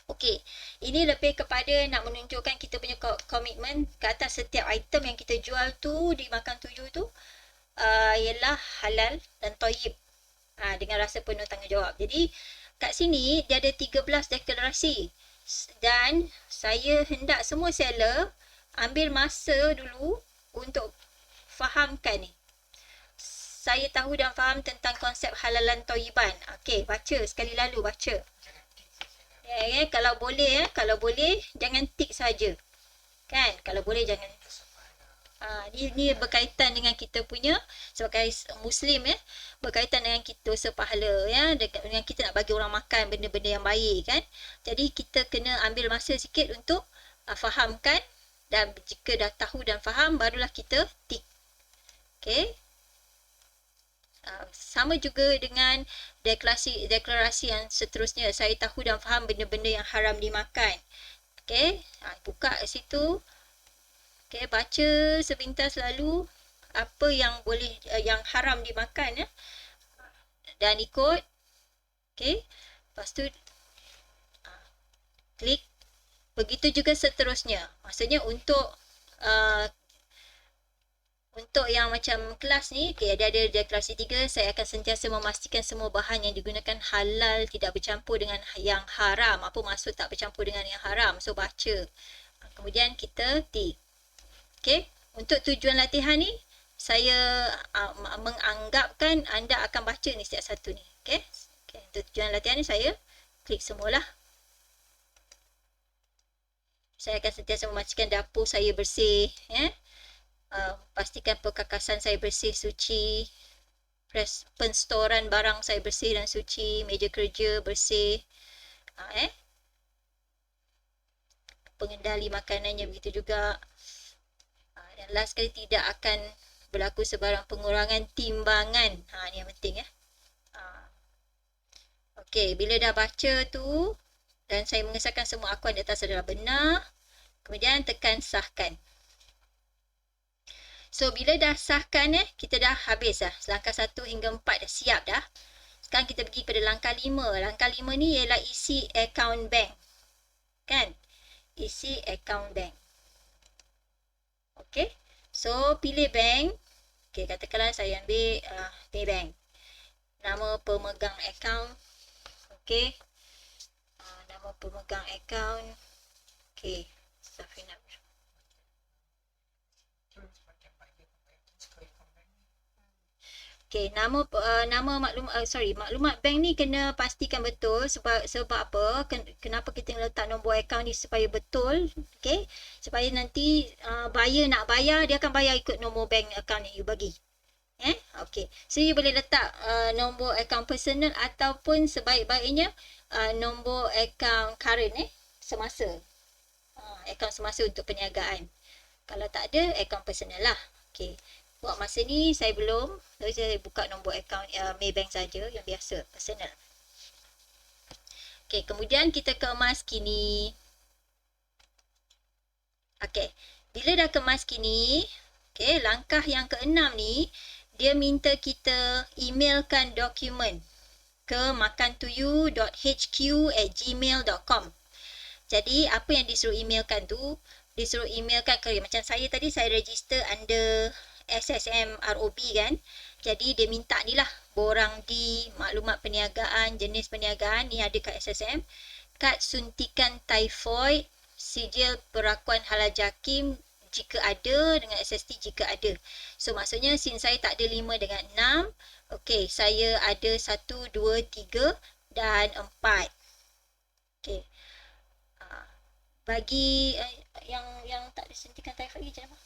Okey, ini lebih kepada nak menunjukkan kita punya komitmen ke atas setiap item yang kita jual tu di Makan Tuju tu ialah halal dan thayyib dengan rasa penuh tanggungjawab. Jadi kat sini dia ada 13 deklarasi dan saya hendak semua seller ambil masa dulu untuk fahamkan ni. Saya tahu dan faham tentang konsep halalan thayyiban. Okey, baca sekali lalu baca. Kalau boleh jangan tik saja. Kan? Kalau boleh jangan. Ni berkaitan dengan kita punya sebagai Muslim berkaitan dengan kita sepahala dengan kita nak bagi orang makan benda-benda yang baik kan. Jadi kita kena ambil masa sikit untuk fahamkan, dan jika dah tahu dan faham barulah kita tik. Okey. Sama juga dengan deklarasi yang seterusnya. Saya tahu dan faham benda-benda yang haram dimakan. Okey, buka kat situ. Okey, baca sepintas lalu apa yang boleh yang haram dimakan dan ikut. Okey. Lepas tu klik. Begitu juga seterusnya. Maksudnya untuk yang macam kelas ni, okay, ada deklarasi 3, saya akan sentiasa memastikan semua bahan yang digunakan halal, tidak bercampur dengan yang haram. Apa maksud tak bercampur dengan yang haram? So baca. Kemudian kita tik. Okay, untuk tujuan latihan ni, saya menganggapkan anda akan baca ni setiap satu ni. Okay, untuk tujuan latihan ni saya klik semualah. Saya akan sentiasa memastikan dapur saya bersih. Pastikan perkakasan saya bersih, suci. Penstoran barang saya bersih dan suci. Meja kerja bersih. Pengendali makanannya begitu juga. Dan last sekali, tidak akan berlaku sebarang pengurangan timbangan. Ni yang penting Okey, bila dah baca tu dan saya mengesahkan semua akuan di atas adalah benar, kemudian tekan sahkan. So bila dah sahkan kita dah habis dah. Langkah 1 hingga 4 dah siap dah. Sekarang kita pergi pada langkah 5. Langkah 5 ni ialah isi account bank. Kan? Isi account bank. Okey. So pilih bank. Okey, katakanlah saya ambil Maybank. Nama pemegang account. Okey. Nama pemegang account. Okey. Safina. Okey, nama maklumat bank ni kena pastikan betul sebab apa? Kenapa kita letak nombor akaun ni supaya betul? Okey, supaya nanti buyer nak bayar, dia akan bayar ikut nombor bank akaun yang you bagi. Okay. So you boleh letak nombor akaun personal ataupun sebaik-baiknya nombor akaun current semasa. Akaun semasa untuk perniagaan. Kalau tak ada, akaun personal lah. Okay. Buat masa ni saya belum. Jadi saya buka nombor akaun Maybank saja yang biasa, personal. Okay, kemudian kita kemas kini. Okay, bila dah kemas kini, okay, langkah yang keenam ni, dia minta kita emailkan dokumen ke makantoyou.hq@gmail.com. Jadi, apa yang disuruh emailkan tu, disuruh emailkan ke, macam saya tadi, saya register under SSM ROB kan. Jadi, dia minta ni lah, borang di maklumat perniagaan, jenis perniagaan, ni ada kat SSM. Kad suntikan typhoid, sijil perakuan halal JAKIM jika ada, dengan SST jika ada. So maksudnya since saya tak ada 5 dengan 6, okey, saya ada 1, 2, 3 dan 4. Okey. Bagi yang tak ada suntikan typhoid ni macam mana?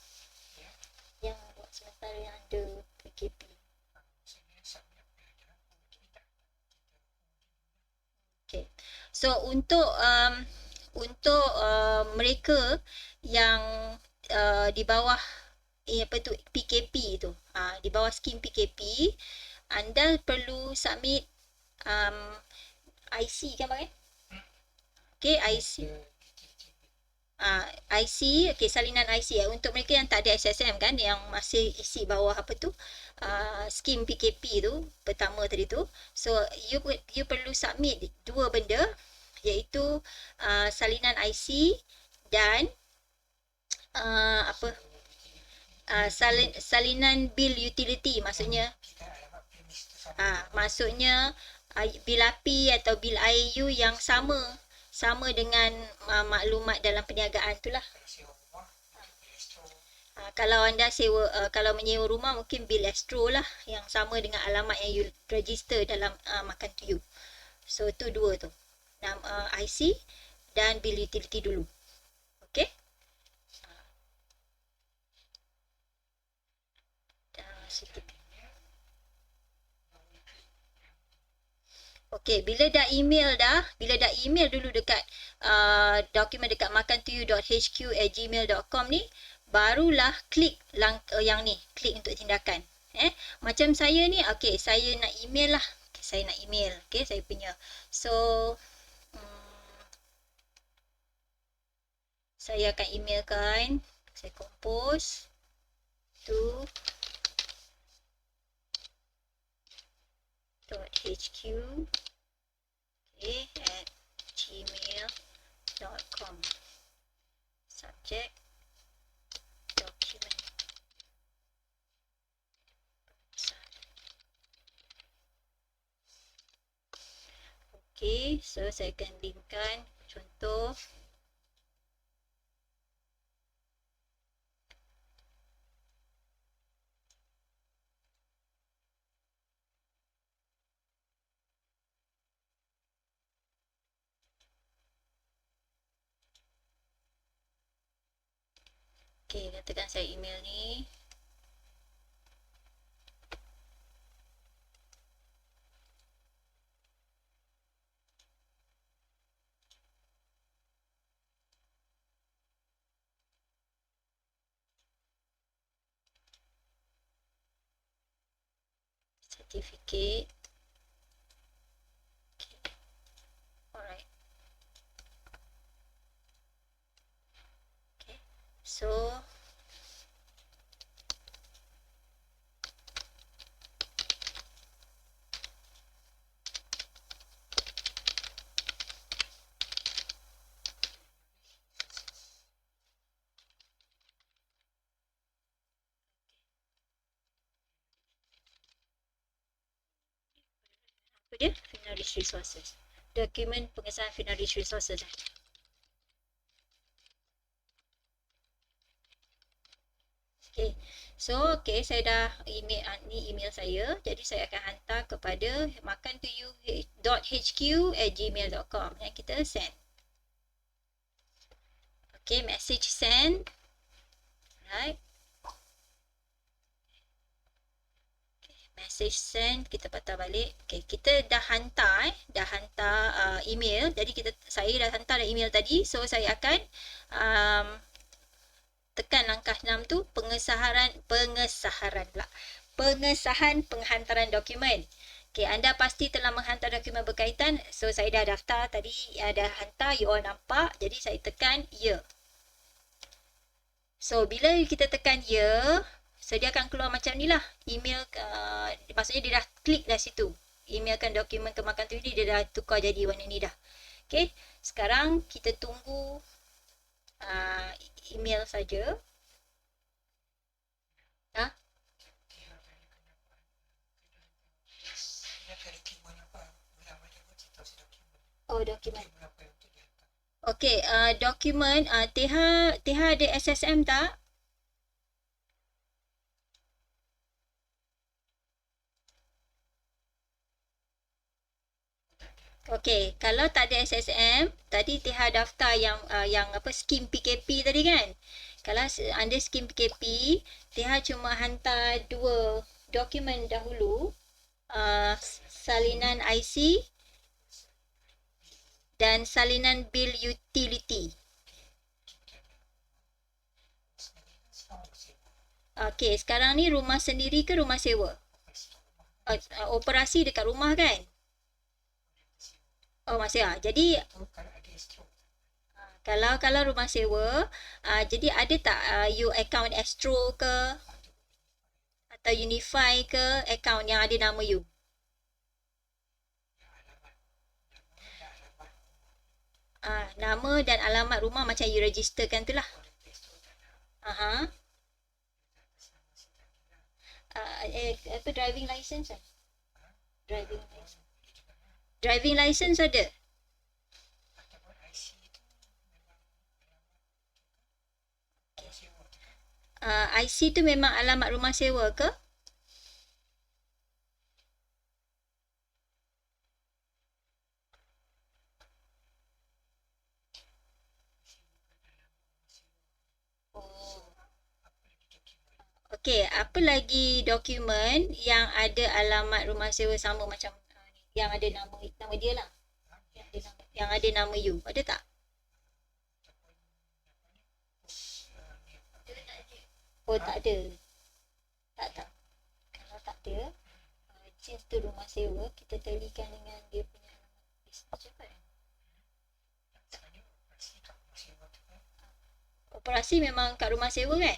Yang buat sementara yang ada PKP. Okay. So untuk mereka yang di bawah apa tu PKP tu, di bawah skim PKP, anda perlu submit IC kan bang? Okay, IC. IC, okay, salinan IC untuk mereka yang tak ada SSM kan, yang masih isi bawah apa tu skim PKP tu pertama tadi tu. So you perlu submit dua benda, iaitu salinan IC dan salinan bil utility, maksudnya bil api atau bil air you yang sama dengan maklumat dalam perniagaan tu lah. Kalau anda sewa, kalau menyewa rumah mungkin bil Astro lah yang sama dengan alamat yang you register dalam Makan To You. So tu dua tu, IC dan bil utility dulu. Okay. Okey, bila dah email dulu dekat dokumen dekat makantoyou.hq@gmail.com ni, barulah klik yang ni, klik untuk tindakan. Macam saya ni, okey, saya nak email lah. Okay, saya nak email, okey, saya punya. So saya akan emailkan, saya compose to .hq at gmail.com. Subject document. Okay, so saya akan linkkan contoh. Okay, katakan saya email ni. Certificate. Okay. Alright. Okay. So apa dia? Final Rich Resources. Dokumen pengesahan Final Rich Resources. Okay. So, okay, saya dah ni email saya. Jadi, saya akan hantar kepada makantoyou.hq@gmail.com yang kita send. Okay, message send. Right. message send, kita patah balik. Okay, kita dah hantar email. Jadi saya dah hantar email tadi. So saya akan tekan langkah 6 tu, pengesahan penghantaran dokumen. Okay, anda pasti telah menghantar dokumen berkaitan. So saya dah daftar tadi, dah hantar, you all nampak. Jadi saya tekan ya. So bila kita tekan ya, so dia akan keluar macam ni lah. Email, maksudnya dia dah klik dah situ. Emailkan dokumen ke Makan Tu, dia dah tukar jadi warna ni dah. Okay, sekarang kita tunggu email saja. Oh, dokumen. Okey, dokumen TH ada SSM tak? Okey, kalau tak ada SSM, tadi TH daftar yang apa skim PKP tadi kan? Kalau anda skim PKP, TH cuma hantar 2 dokumen dahulu, salinan IC dan salinan bil utility. Okey, sekarang ni rumah sendiri ke rumah sewa? Operasi dekat rumah kan? Oh, masih jadi kalau rumah sewa, jadi ada tak you account Astro ke atau Unify ke account yang ada nama you? Nama dan alamat rumah macam you registerkan tu lah. Apa driving license kan? Driving license ada? IC tu memang alamat rumah sewa ke? Okey, apa lagi dokumen yang ada alamat rumah sewa sama macam yang ada nama dia lah. Yang ada nama you. Ada tak? Oh, tak ada. Tak. Kalau tak ada, since tu rumah sewa, kita talikan dengan dia punya bisnes cepat. Operasi memang kat rumah sewa kan?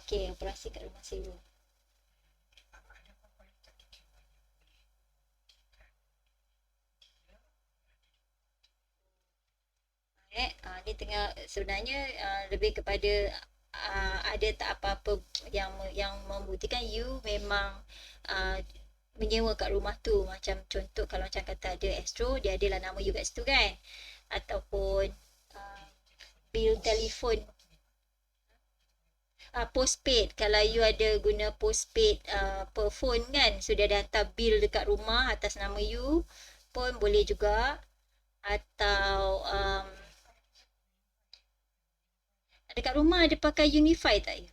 Okey, operasi kat rumah sewa. Dia tengah sebenarnya lebih kepada ada tak apa-apa yang membuktikan you memang menyewa kat rumah tu. Macam contoh kalau macam kata ada Astro, dia adalah nama you kat situ kan? Ataupun bil telefon, postpaid. Kalau you ada guna postpaid per phone kan, so dia ada hantar bil dekat rumah atas nama you pun boleh juga. Atau dekat rumah ada pakai Unify tak you?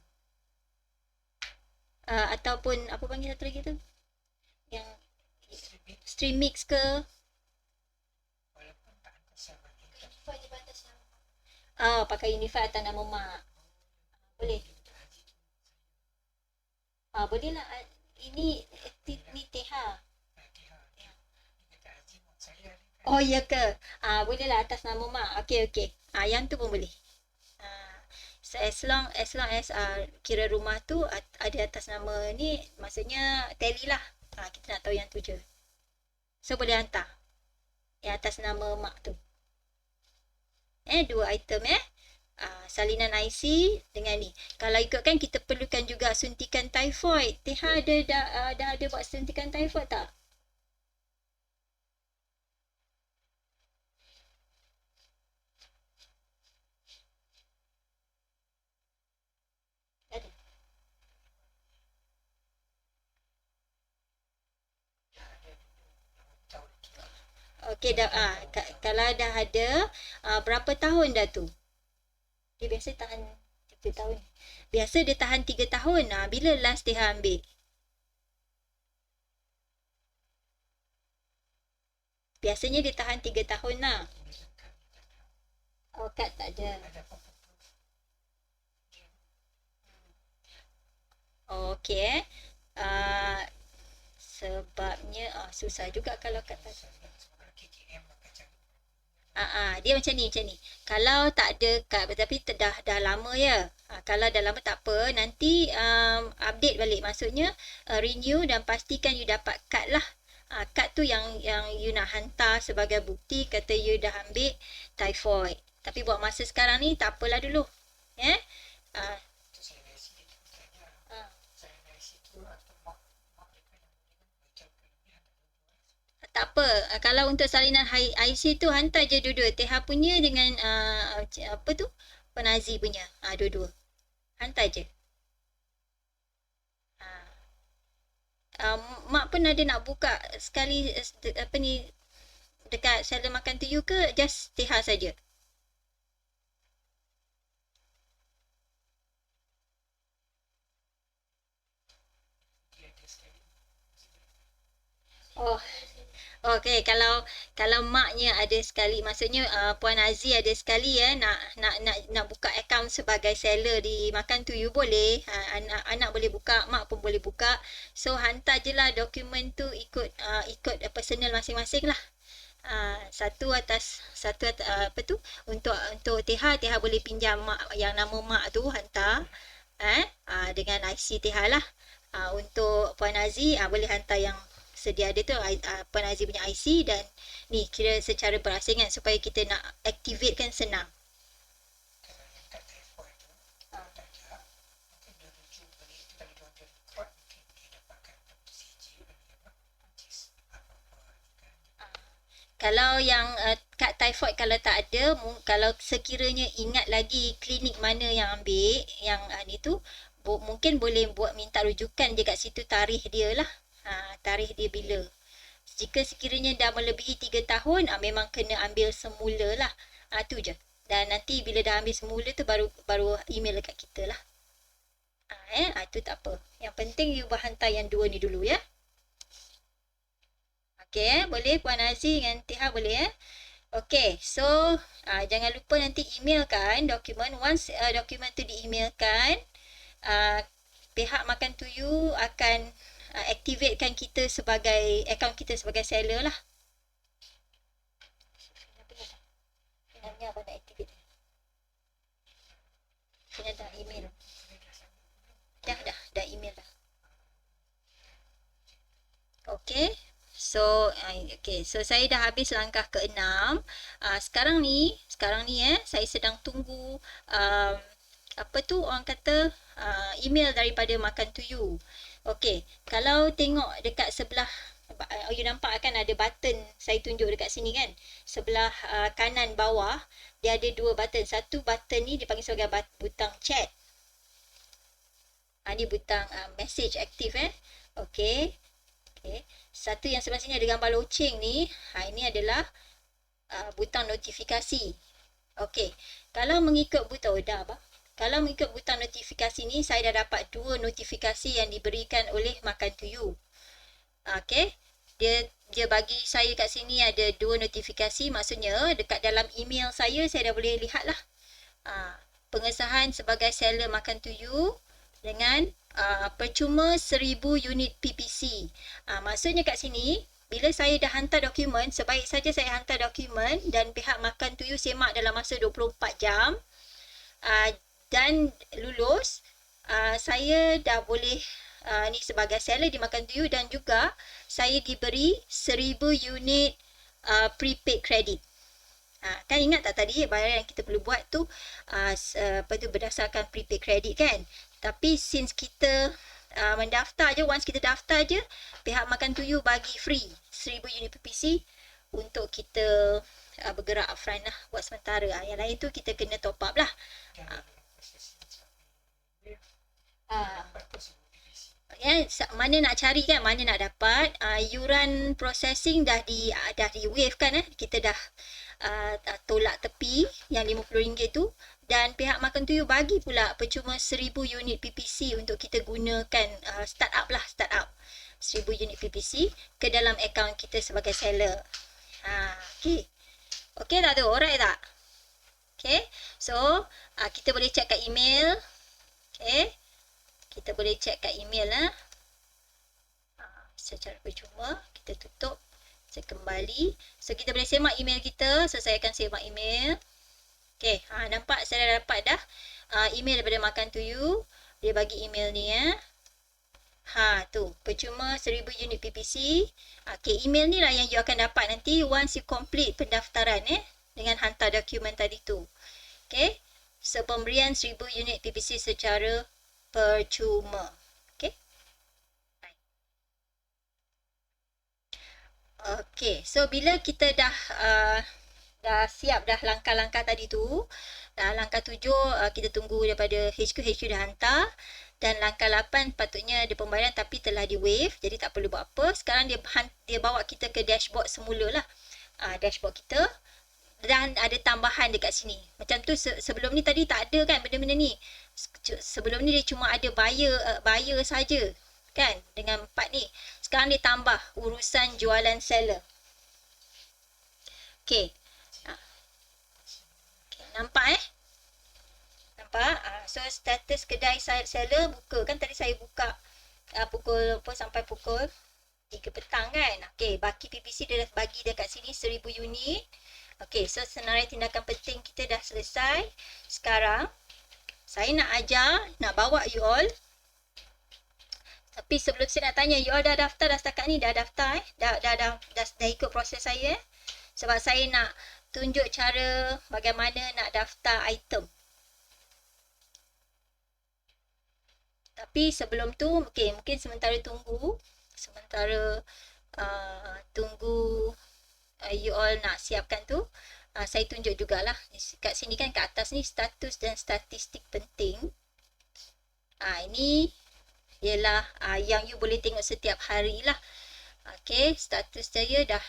Ataupun apa panggil satu lagi tu? Yang Streamix ke? Pakai Unify atas nama mak. Boleh. Boleh lah. Ini TH. Oh, ya ke? Boleh lah atas nama mak. Okey. Yang tu pun boleh. So as long as kira rumah tu ada atas nama ni, maksudnya tally lah. Kita nak tahu yang tu je. So boleh hantar yang atas nama mak tu. 2 item salinan IC dengan ni. Kalau ikutkan kita perlukan juga suntikan typhoid. TH dah ada buat suntikan typhoid tak? Ada. Okey dah kalau dah ada berapa tahun dah tu? Dia biasa tahan 1 tahun. Biasa dia tahan 3 tahun. Bila last Teha ambil? Biasanya dia tahan 3 tahun lah. Oh, kad tak ada. Okey. Uh, sebabnya susah juga kalau kad tak ada. Dia macam ni. Kalau tak ada kad tapi dah lama ya. Kalau dah lama tak apa, nanti update balik. Maksudnya renew dan pastikan you dapat kad lah. Kad tu yang you nak hantar sebagai bukti kata you dah ambil typhoid. Tapi buat masa sekarang ni tak apalah dulu. Ya. Uh, Tak apa. Kalau untuk salinan IC tu hantar je dua-dua. TH punya dengan apa tu? Penazi punya. Dua-dua. Hantar je. Mak pun ada nak buka sekali apa ni dekat seller makan tu you ke just TH saja? Oh, okey, kalau maknya ada sekali, maksudnya Puan Aziz ada sekali ya nak buka akaun sebagai seller di Makan to You boleh. Anak boleh buka, mak pun boleh buka. So hantar je lah dokumen tu ikut personal masing-masing lah. Satu apa tu untuk TH boleh pinjam mak yang nama mak tu hantar dengan IC TH lah. Untuk Puan Aziz boleh hantar yang sedia ada tu Puan Aziz punya IC dan ni kira secara berasingan supaya kita nak activate kan senang. Kalau yang kad typhoid kalau tak ada, kalau sekiranya ingat lagi klinik mana yang ambil, yang ni tu, mungkin boleh buat minta rujukan je kat situ tarikh dia lah. Tarikh dia bila. Jika sekiranya dah melebihi 3 tahun, memang kena ambil semula lah. Tu je. Dan nanti bila dah ambil semula tu baru email dekat kita lah. Tu tak apa. Yang penting you hantar yang dua ni dulu ya. Okey, boleh Puan Aziz dengan Tiha boleh ya. Okey, so jangan lupa nanti emailkan dokumen. Once dokumen tu di-emailkan, pihak Makan to You akan activatekan kita sebagai akaun kita sebagai seller lah. Kenapa abang nak activate? Kena dah email. Dah email dah. Okey. So saya dah habis langkah ke-6. Sekarang ni saya sedang tunggu apa tu orang kata email daripada Makan to You. Okey, kalau tengok dekat sebelah you nampak kan ada button saya tunjuk dekat sini kan. Sebelah kanan bawah dia ada dua button. Satu button ni dipanggil sebagai butang chat. Ni butang message aktif Okey. Satu yang sebelah sini ada gambar loceng ni. Ini adalah butang notifikasi. Okey. Kalau mengikut kalau mengikut butang notifikasi ni, saya dah dapat 2 notifikasi yang diberikan oleh Makan to You. Okey. Dia bagi saya kat sini ada 2 notifikasi. Maksudnya dekat dalam email saya dah boleh lihat lah. Pengesahan sebagai seller Makan to You dengan percuma 1000 unit PPC. Maksudnya kat sini, bila saya dah hantar dokumen, sebaik saja saya hantar dokumen dan pihak Makan to You semak dalam masa 24 jam dan lulus, saya dah boleh ni sebagai seller di Makan to You dan juga saya diberi 1000 unit prepaid credit. Kan ingat tak tadi bayaran yang kita perlu buat tu berdasarkan prepaid credit kan? Tapi since kita mendaftar je, once kita daftar je, pihak Makan to You bagi free 1000 unit PPC untuk kita bergerak upfront lah buat sementara. Yang lain tu kita kena top up lah. Mana nak cari kan, mana nak dapat yuran processing dah di waive kan kita dah tolak tepi yang RM50 tu dan pihak Makan To You bagi pula percuma 1000 unit PPC untuk kita gunakan startup lah, startup 1000 unit PPC ke dalam akaun kita sebagai seller. Okay. Okay tak tu? Alright tak? Okay. So, kita boleh check kat email. Okay. Kita boleh check kat email lah. Secara percuma, kita tutup. Saya kembali. So, kita boleh semak email kita. So, saya akan semak email. Okay, nampak saya dah dapat dah email daripada Makan To You. Dia bagi email ni ya. Tu, percuma 1000 unit PPC. Okay, email ni lah yang you akan dapat nanti once you complete pendaftaran dengan hantar dokumen tadi tu. Okay, so pemberian 1000 unit PPC secara percuma. Okay. Okay, so bila kita dah siap dah langkah-langkah tadi tu. Langkah 7 kita tunggu daripada HQ dah hantar. Dan langkah 8 patutnya ada pembayaran tapi telah di waive. Jadi tak perlu buat apa. Sekarang dia bawa kita ke dashboard semula lah. Dashboard kita. Dan ada tambahan dekat sini. Macam tu sebelum ni tadi tak ada kan benda-benda ni. Sebelum ni dia cuma ada buyer saja kan dengan part ni. Sekarang dia tambah urusan jualan seller. Okay. Nampak Nampak? So status kedai seller buka kan tadi saya buka pukul sampai pukul 3 petang kan. Okay, baki PPC dia dah bagi dekat sini 1000 unit. Okay, so senarai tindakan penting kita dah selesai. Sekarang saya nak ajar, nak bawa you all. Tapi sebelum saya nak tanya, you all dah daftar dah setakat ni? Dah daftar dah ikut proses saya sebab saya nak tunjuk cara bagaimana nak daftar item. Tapi sebelum tu, okay, mungkin sementara tunggu. Tunggu you all nak siapkan tu. Saya tunjuk jugalah. Kat sini kan, kat atas ni status dan statistik penting. Ini ialah yang you boleh tengok setiap hari lah. Okay, status saya dah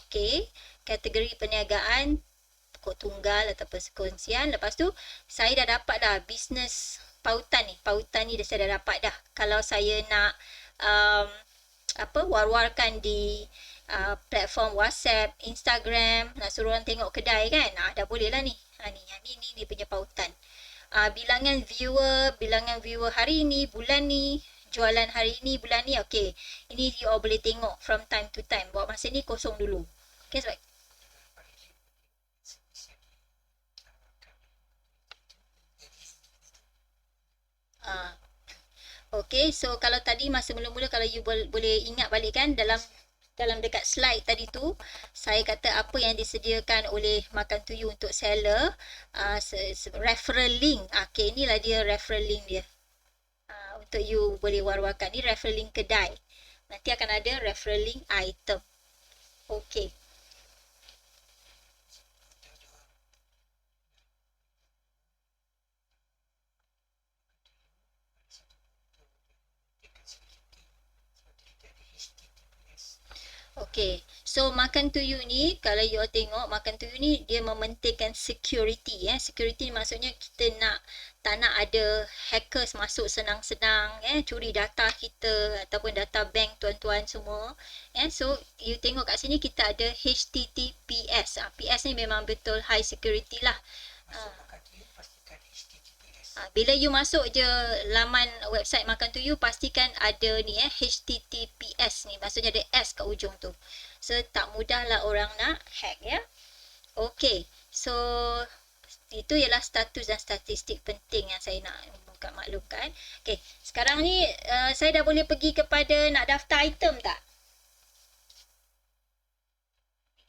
okay. Kategori perniagaan pokok tunggal atau perkongsian. Lepas tu saya dah dapat dah bisnes pautan ni saya dah dapat dah. Kalau saya nak war-warkan di platform WhatsApp, Instagram, nak suruh orang tengok kedai kan, dah boleh lah ni. Ni dia punya pautan. Bilangan viewer hari ni, bulan ni, jualan hari ni, bulan ni. Okay, ini you all boleh tengok from time to time. Buat masa ni kosong dulu. Okay, sebab okay, so kalau tadi masa mula-mula kalau you boleh ingat balik kan dalam dekat slide tadi tu saya kata apa yang disediakan oleh Makan To You untuk seller, referral link. Okay, inilah dia referral link dia. Untuk you boleh war-warkan. Ni referral link kedai. Nanti akan ada referral link item. Okay. Okay, so Makan To You ni, kalau you all tengok, Makan To You ni dia mementingkan security. Security maksudnya kita tak nak ada hackers masuk senang-senang, curi data kita ataupun data bank tuan-tuan semua. So you tengok kat sini kita ada HTTPS. PS ni memang betul high security lah. Bila you masuk je laman website Makan To You, pastikan ada ni HTTPS ni, maksudnya ada S kat ujung tu. So tak mudah lah orang nak hack ya. Okay, so itu ialah status dan statistik penting yang saya nak maklumkan. Okay, sekarang ni saya dah boleh pergi kepada nak daftar item tak?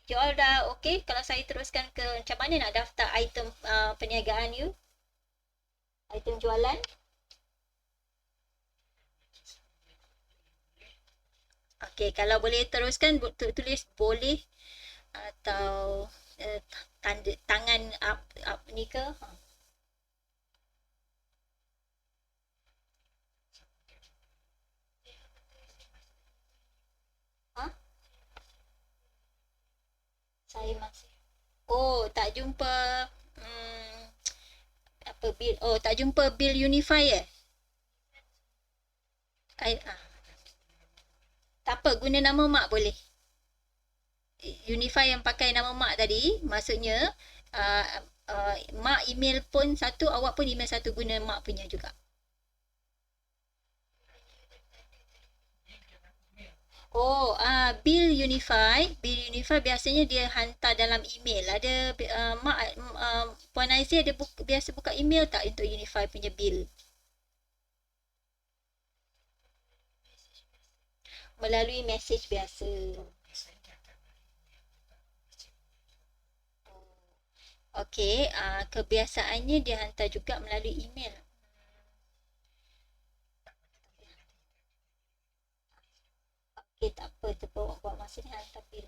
You all dah okay kalau saya teruskan ke macam mana nak daftar item perniagaan you? Item jualan. Okay, kalau boleh teruskan tulis boleh atau tanda tangan up ni ke? Saya masih tak jumpa Apa bill? Oh, tak jumpa bill Unify Tak apa, guna nama mak boleh. Unify yang pakai nama mak tadi, maksudnya uh, mak email pun satu, awak pun email satu, guna mak punya juga. Oh, Bill Unify biasanya dia hantar dalam email. Ada mak Puan Aizee ada biasa buka email tak untuk Unify punya bill? Melalui mesej biasa. Okey, kebiasaannya dia hantar juga melalui email. Okey, tak apa, buat masa ni hantar bil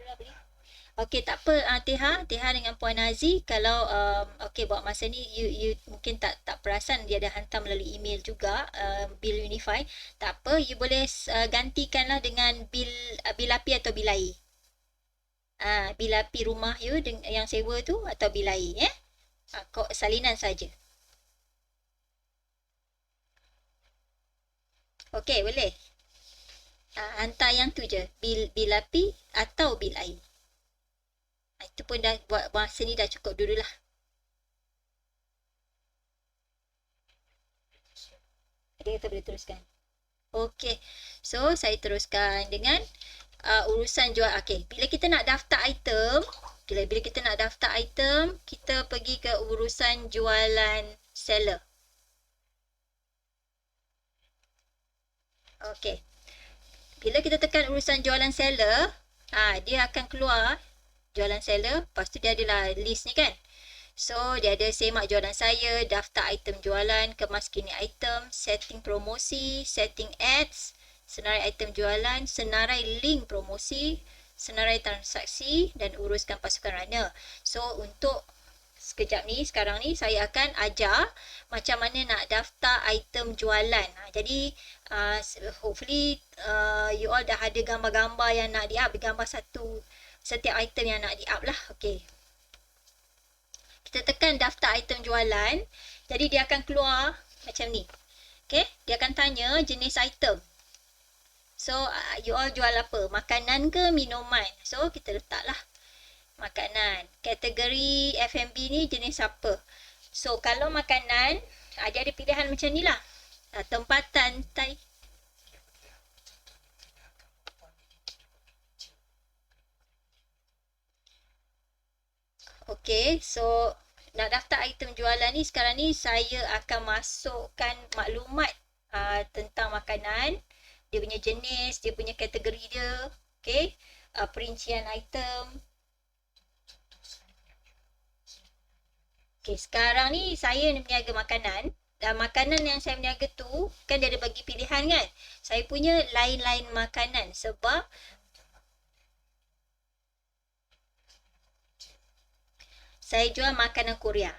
lah boleh. Okey, tak apa Teha dengan Puan Aziz, kalau okey buat masa ni you mungkin tak perasan dia ada hantar melalui email juga bil Unify. Tak apa, you boleh gantikanlah dengan bil api atau bil air. Bil api rumah you yang sewa tu atau bil air kok salinan saja. Okey, boleh. Hantar yang tu je, bil api atau bil air. Itu pun dah buat masa ni dah cukup dulu lah. Dia kata boleh teruskan. Okey, so saya teruskan dengan urusan jual. Okey, bila kita nak daftar item, bila kita nak daftar item, kita pergi ke urusan jualan seller. Okey, bila kita tekan urusan jualan seller, dia akan keluar jualan seller. Lepas tu dia adalah list ni kan. So, dia ada semak jualan saya, daftar item jualan, kemas kini item, setting promosi, setting ads, senarai item jualan, senarai link promosi, senarai transaksi dan uruskan pasukan runner. So, untuk sekarang ni saya akan ajar macam mana nak daftar item jualan. Jadi, hopefully you all dah ada gambar-gambar yang nak di-up, gambar setiap item yang nak di-up lah. Okay. Kita tekan daftar item jualan. Jadi dia akan keluar macam ni. Okay. Dia akan tanya jenis item. So, you all jual apa? Makanan ke minuman? So, kita letaklah makanan. Kategori F&B ni jenis apa? So, kalau makanan, dia ada pilihan macam ni lah. Tempatan, Okey, so nak daftar item jualan ni sekarang ni saya akan masukkan maklumat tentang makanan, dia punya jenis, dia punya kategori dia, okey, perincian item. Okey, sekarang ni saya meniaga makanan. Dan makanan yang saya meniaga tu kan dia ada bagi pilihan kan. Saya punya lain-lain makanan sebab saya jual makanan Korea.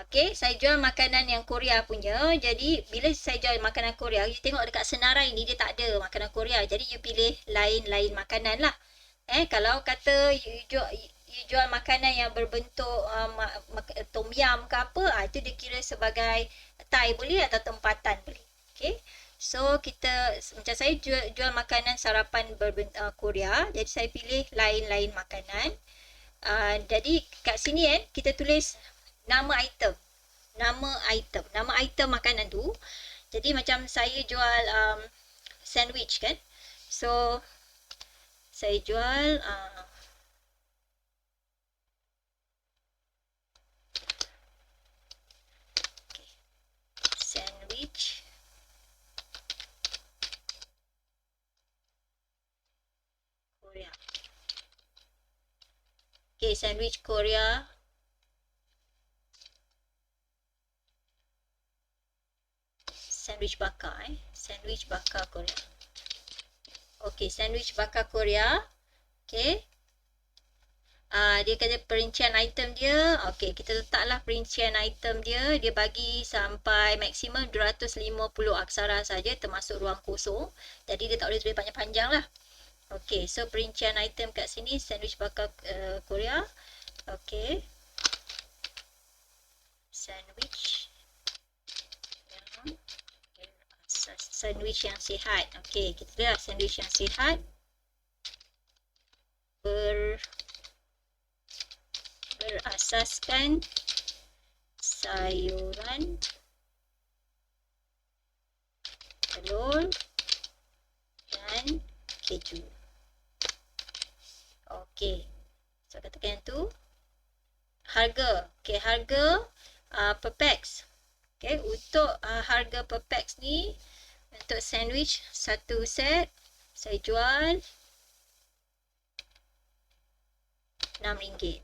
Okey, saya jual makanan yang Korea punya. Jadi, bila saya jual makanan Korea, you tengok dekat senarai ni dia tak ada makanan Korea. Jadi, you pilih lain-lain makanan lah. Kalau kata you jual makanan yang berbentuk tom yum ke apa, itu dia kira sebagai Thai boleh atau tempatan boleh. Okey. So, macam saya jual makanan sarapan berbentuk Korea. Jadi, saya pilih lain-lain makanan. Jadi, kat sini kita tulis nama item. Nama item makanan tu. Jadi, macam saya jual sandwich kan. So, saya jual sandwich Korea. Okay, sandwich Korea. Sandwich bakar Sandwich bakar Korea. Okay, sandwich bakar Korea. Okay. Dia kata perincian item dia. Okay, kita letaklah perincian item dia. Dia bagi sampai maksimum 250 aksara saja termasuk ruang kosong. Jadi dia tak boleh tulis panjang-panjang lah. Okay, so perincian item kat sini sandwich bakar Korea. Okey. Sandwich yang sandwich yang sihat. Okey, kita lihat sandwich yang sihat berasaskan sayuran, telur dan keju. Okey. So katakan yang tu. Harga. Okey, harga per pax. Okey, untuk harga per pax ni untuk sandwich satu set saya jual RM6.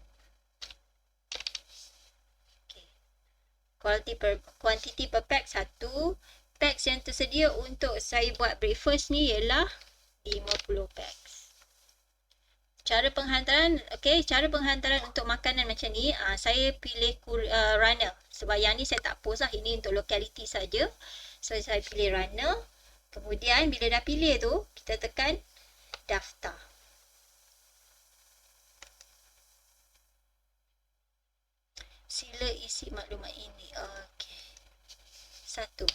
Okey. Kuantiti per pax satu. Pax yang tersedia untuk saya buat breakfast ni ialah 50 pax. Cara penghantaran, okey, cara penghantaran untuk makanan macam ni, saya pilih runner. Sebab yang ni saya tak post lah, ini untuk lokaliti saja. So, saya pilih runner. Kemudian, bila dah pilih tu, kita tekan daftar. Sila isi maklumat ini. Okey. 1.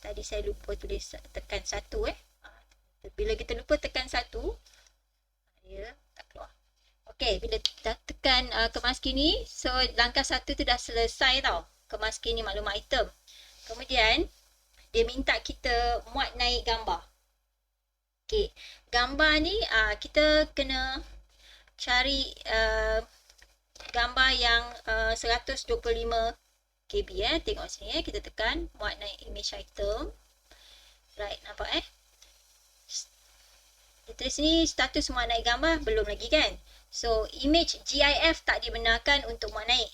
Tadi saya lupa tulis tekan 1 Bila kita lupa tekan 1, dia tak keluar. Okey, bila dah tekan kemas kini, so langkah 1 tu dah selesai tau. Kemas kini maklumat item. Kemudian, dia minta kita muat naik gambar. Okey, gambar ni kita kena cari gambar yang 125 KB Tengok sini kita tekan muat naik image item. Right, nampak Di sini status muat naik gambar belum lagi kan. So image GIF tak dibenarkan untuk muat naik.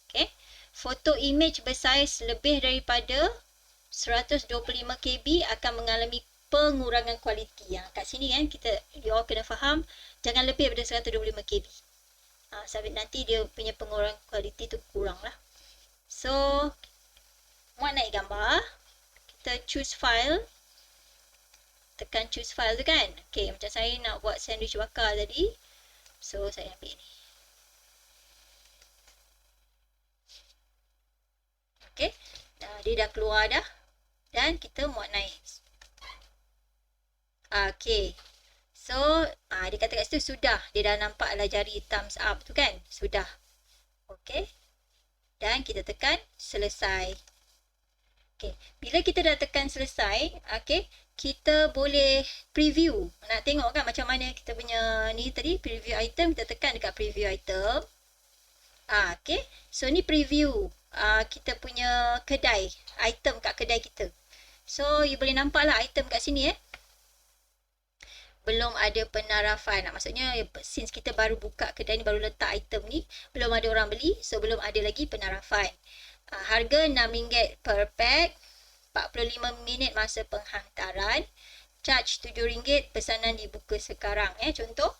Okay. Foto image bersaiz lebih daripada 125 KB akan mengalami pengurangan kualiti. Kat sini kan kita you all kena faham jangan lebih daripada 125 KB. Sampai nanti dia punya pengurangan kualiti tu kurang lah. So muat naik gambar, kita choose file. Tekan choose file tu kan. Okay, macam saya nak buat sandwich bakar tadi. So, saya ambil ni. Okay. Dia dah keluar dah. Dan kita muat naik. Okay. So, dia kata kat situ sudah. Dia dah nampak lah jari thumbs up tu kan. Sudah. Okay. Dan kita tekan selesai. Okay. Bila kita dah tekan selesai, okay, kita boleh preview. Nak tengok kan macam mana kita punya ni tadi, preview item. Kita tekan dekat preview item. Okay. So, ni preview kita punya kedai. Item kat kedai kita. So, you boleh nampak lah item kat sini belum ada penarafan. Maksudnya, since kita baru buka kedai ni, baru letak item ni, belum ada orang beli. So, belum ada lagi penarafan. Harga RM6 per pack. 45 minit masa penghantaran. Charge RM7. Pesanan dibuka sekarang. Contoh.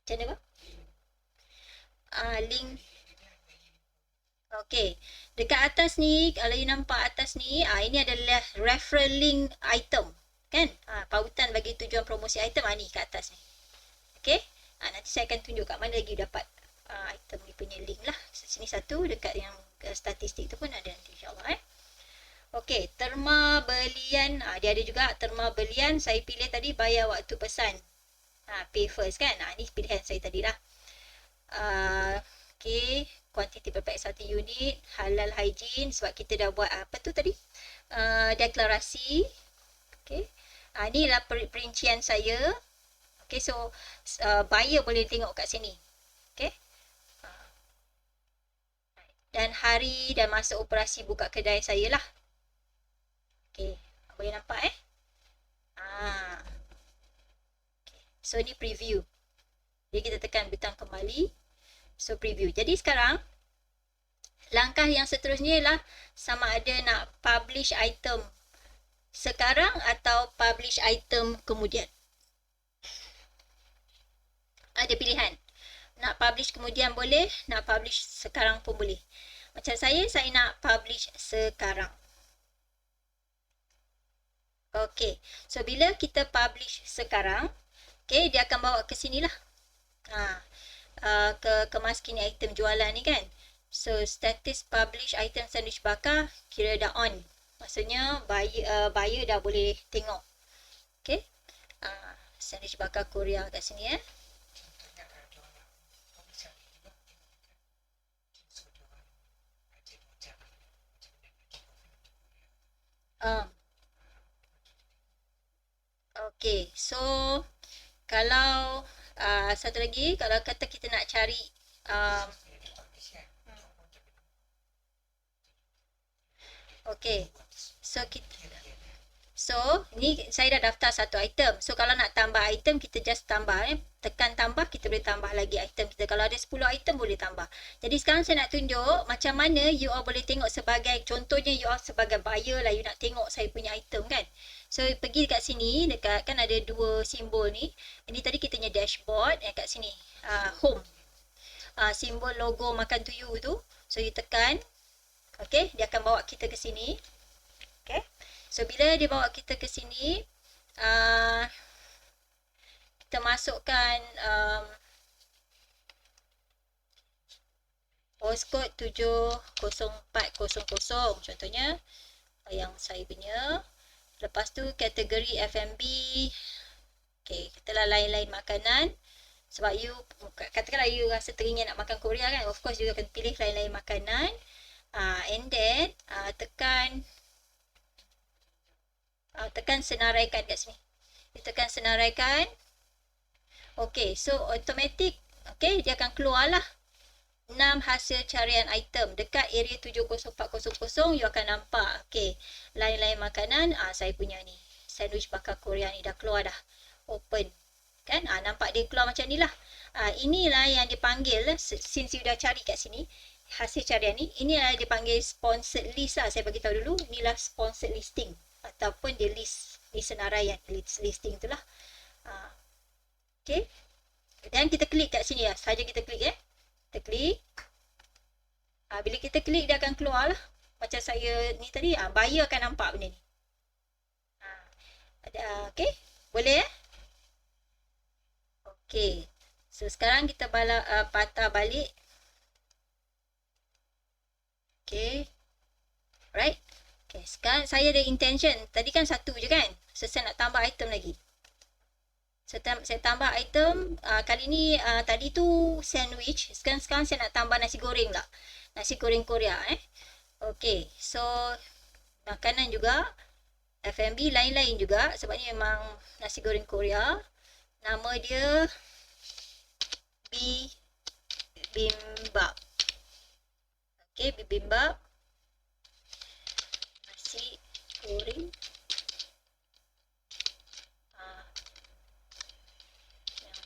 Macam mana? Link. Okey. Dekat atas ni, kalau you nampak atas ni, ini adalah referral link item. Kan? Pautan bagi tujuan promosi item. Ni kat atas ni. Okey. Nanti saya akan tunjuk kat mana lagi you dapat item ni punya link lah. Sini satu. Dekat yang statistik tu pun ada nanti insyaAllah. Okey, terma belian. Dia ada juga terma belian. Saya pilih tadi bayar waktu pesan. Pay first kan. Ni pilihan saya tadi lah. Okey, kuantiti per pack 1 unit. Halal hygiene. Sebab kita dah buat apa tu tadi? Deklarasi. Okey. Ni lah perincian saya. Okey, so buyer boleh tengok kat sini. Okey. Dan hari dan masa operasi buka kedai saya lah. Okay. Boleh nampak Okay. So ni preview. Jadi kita tekan butang kembali. So preview. Jadi sekarang langkah yang seterusnya ialah sama ada nak publish item sekarang atau publish item kemudian. Ada pilihan. Nak publish kemudian boleh, nak publish sekarang pun boleh. Macam saya nak publish sekarang. Okay, so bila kita publish sekarang, okay, dia akan bawa ke sini lah. kemas kini item jualan ni kan. So status publish item sandwich bakar kira dah on. Maksudnya buyer dah boleh tengok. Okay. Sandwich bakar Korea kat sini Okay, so kalau satu lagi, kalau kata kita nak cari okay, so ni saya dah daftar satu item. So kalau nak tambah item, kita just tambah tekan tambah, kita boleh tambah lagi item kita. Kalau ada 10 item boleh tambah. Jadi sekarang saya nak tunjuk macam mana you all boleh tengok sebagai, contohnya you all sebagai buyer lah, you nak tengok saya punya item kan. So pergi dekat sini, dekat kan ada dua simbol ni. Ini tadi kita punya dashboard, kat sini home. Simbol logo makan to you tu. So you tekan, okay, dia akan bawa kita ke sini. Okay. So bila dia bawa kita ke sini, kita masukkan postcode 70400 contohnya yang saya punya. Lepas tu kategori F&B. Okay, katalah lain-lain makanan. Sebab you, katakanlah you rasa teringin nak makan Korea kan, of course you akan pilih lain-lain makanan. And then tekan senaraikan kat sini. Kita tekan senaraikan. Okay, so automatic, okay, dia akan keluar lah 6 hasil carian item dekat area 70400. You akan nampak, okay, lain-lain makanan. Saya punya ni sandwich bakar Korea ni dah keluar dah, open kan. Nampak dia keluar macam ni lah. Inilah yang dipanggil, since you dah cari kat sini hasil carian ni, inilah dipanggil sponsored list lah. Saya bagi tahu dulu, inilah sponsored listing ataupun dia list senaraian, listing tu lah. Okay, dan kita klik kat sini lah, saja kita klik kita klik. Bila kita klik dia akan keluar lah macam saya ni tadi. Buyer akan nampak benda ni. Okay, boleh okay, so sekarang kita patah balik. Okay, right. Okay, sekarang saya ada intention. Tadi kan satu je kan. So saya nak tambah item lagi. So saya tambah item. Kali ni tadi tu sandwich. Sekarang saya nak tambah nasi goreng lah. Nasi goreng Korea Okay, so makanan juga. F&B lain-lain juga. Sebab ni memang nasi goreng Korea. Nama dia bibimbap. Okay, bibimbap. Nasi goreng yang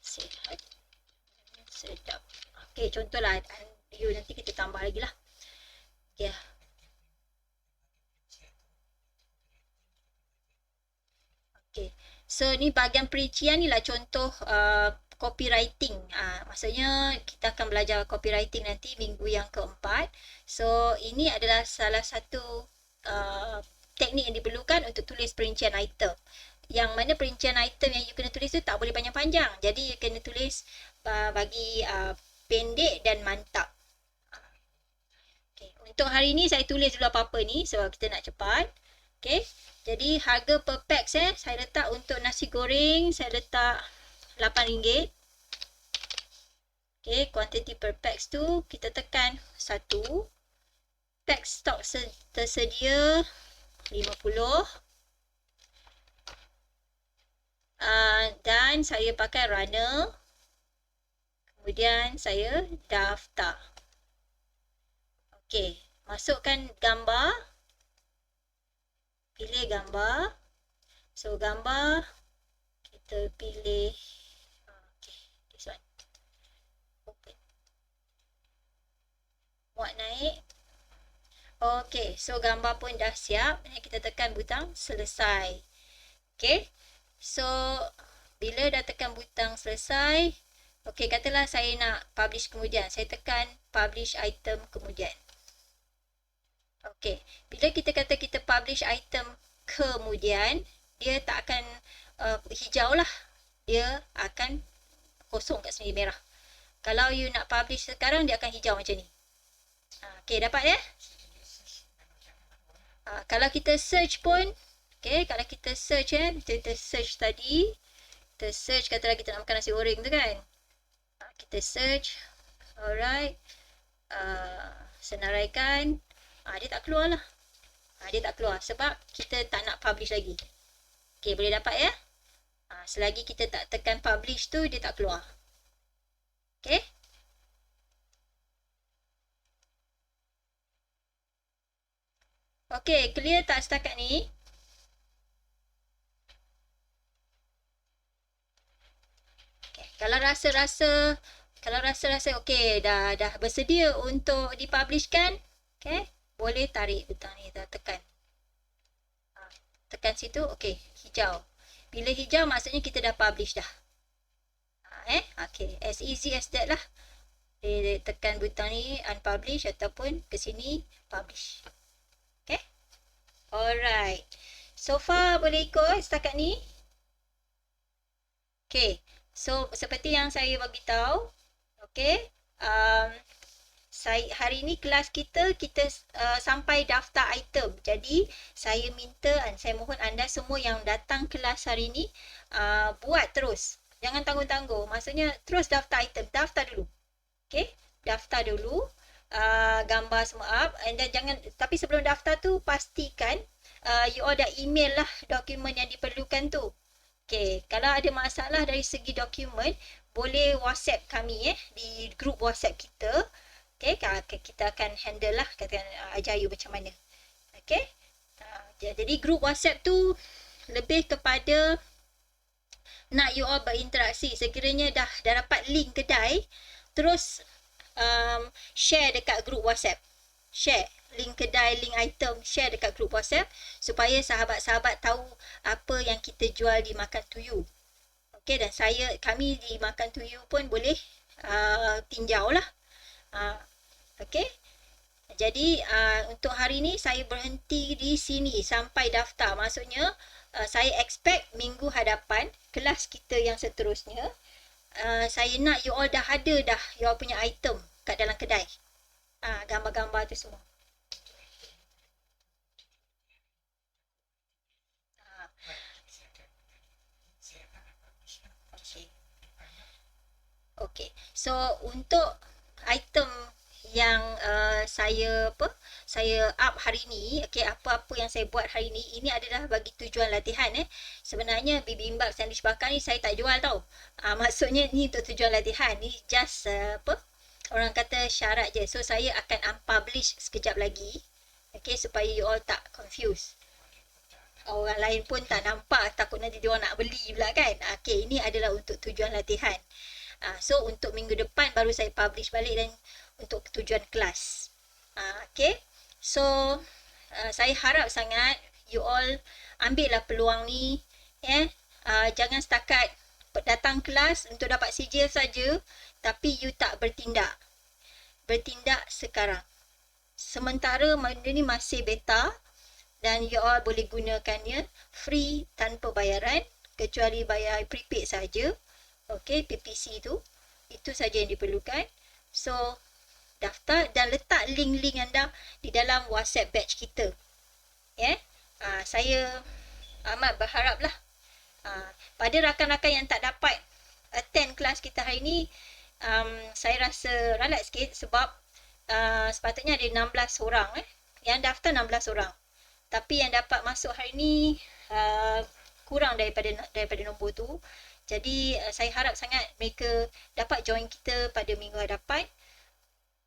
sehat, sedap. Okay, contohlah you nanti kita tambah lagi lah. Okay. Okay, so ni bahagian perincian ni lah contoh copywriting. Maksudnya kita akan belajar copywriting nanti minggu yang keempat. So ini adalah salah satu teknik yang diperlukan untuk tulis perincian item. Yang mana perincian item yang you kena tulis tu tak boleh panjang-panjang. Jadi you kena tulis bagi pendek dan mantap. Okay. Untuk hari ni saya tulis dulu apa-apa ni sebab kita nak cepat. Okay. Jadi harga per pack saya letak untuk nasi goreng saya letak RM8. Okay, quantity per packs tu kita tekan 1. Pack stok tersedia 50. Dan saya pakai runner. Kemudian saya daftar. Okay, masukkan gambar. Pilih gambar. So gambar kita pilih this one. Open. Muat naik. Okay, so gambar pun dah siap. Kita tekan butang selesai. Okay, so bila dah tekan butang selesai, okay, katalah saya nak publish kemudian. Saya tekan publish item kemudian. Okay, bila kita kata kita publish item kemudian, dia tak akan hijau lah. Dia akan kosong kat sini merah. Kalau you nak publish sekarang, dia akan hijau macam ni. Okay, dapat ya? Kalau kita search pun, okay, kalau kita search kita search tadi, kita search katalah kita nak makan nasi goreng tu kan. Kita search, alright, senaraikan, dia tak keluar lah. Dia tak keluar sebab kita tak nak publish lagi. Okay, boleh dapat ya? Selagi kita tak tekan publish tu, dia tak keluar. Okay? Okay, clear tak setakat ni? Okay. Kalau rasa-rasa okay, dah bersedia untuk dipublishkan, okay, boleh tarik butang ni, tekan. Tekan situ, okay, hijau. Bila hijau maksudnya kita dah publish dah. Okay, as easy as that lah. Dia tekan butang ni unpublish ataupun ke sini publish. Okay. Alright. So far boleh ikut setakat ni? Okay. So seperti yang saya bagi tahu, okay. Hari ni kelas kita sampai daftar item. Jadi saya minta dan saya mohon anda semua yang datang kelas hari ni buat terus. Jangan tangguh-tangguh. Maksudnya terus daftar item. Daftar dulu. Okay. Daftar dulu. Gambar semua up. And then tapi sebelum daftar tu pastikan you all dah email lah dokumen yang diperlukan tu. Okay. Kalau ada masalah dari segi dokumen, boleh WhatsApp kami di grup WhatsApp kita. Okay. Kita akan handle lah. Katakan ajar you macam mana. Okay. Jadi grup WhatsApp tu lebih kepada nak you all berinteraksi. Sekiranya dah dapat link kedai, terus share dekat grup WhatsApp. Share link kedai, link item, share dekat grup WhatsApp supaya sahabat-sahabat tahu apa yang kita jual di Makan to You. Okay, dan kami di Makan to You pun boleh tinjau lah. Okay. Jadi untuk hari ni saya berhenti di sini sampai daftar. Maksudnya saya expect minggu hadapan kelas kita yang seterusnya, saya nak you all dah ada dah you all punya item kat dalam kedai. Gambar-gambar tu semua. Okay. So untuk item yang saya up hari ni, okay, apa-apa yang saya buat hari ni, ini adalah bagi tujuan latihan. Sebenarnya bibimbap sandwich bakar ni saya tak jual tau. Maksudnya ni untuk tujuan latihan. Ni just orang kata syarat je. So saya akan unpublish sekejap lagi, okay, supaya you all tak confused. Orang lain pun tak nampak, takut nanti dia orang nak beli pula kan. Okay, ini adalah untuk tujuan latihan. So untuk minggu depan baru saya publish balik dan untuk tujuan kelas. Okay. So saya harap sangat you all ambil lah peluang ni. Jangan setakat datang kelas untuk dapat sijil saja, tapi you tak bertindak. Bertindak sekarang. Sementara benda ni masih beta dan you all boleh gunakannya free tanpa bayaran, kecuali bayar prepaid saja. Okay, PPC tu. Itu saja yang diperlukan. So, daftar dan letak link-link anda di dalam WhatsApp batch kita. Saya amat berharaplah pada rakan-rakan yang tak dapat attend kelas kita hari ni, saya rasa ralat sikit sebab sepatutnya ada 16 orang. Yang daftar 16 orang. Tapi yang dapat masuk hari ni kurang daripada nombor tu. Jadi saya harap sangat mereka dapat join kita pada minggu hadapan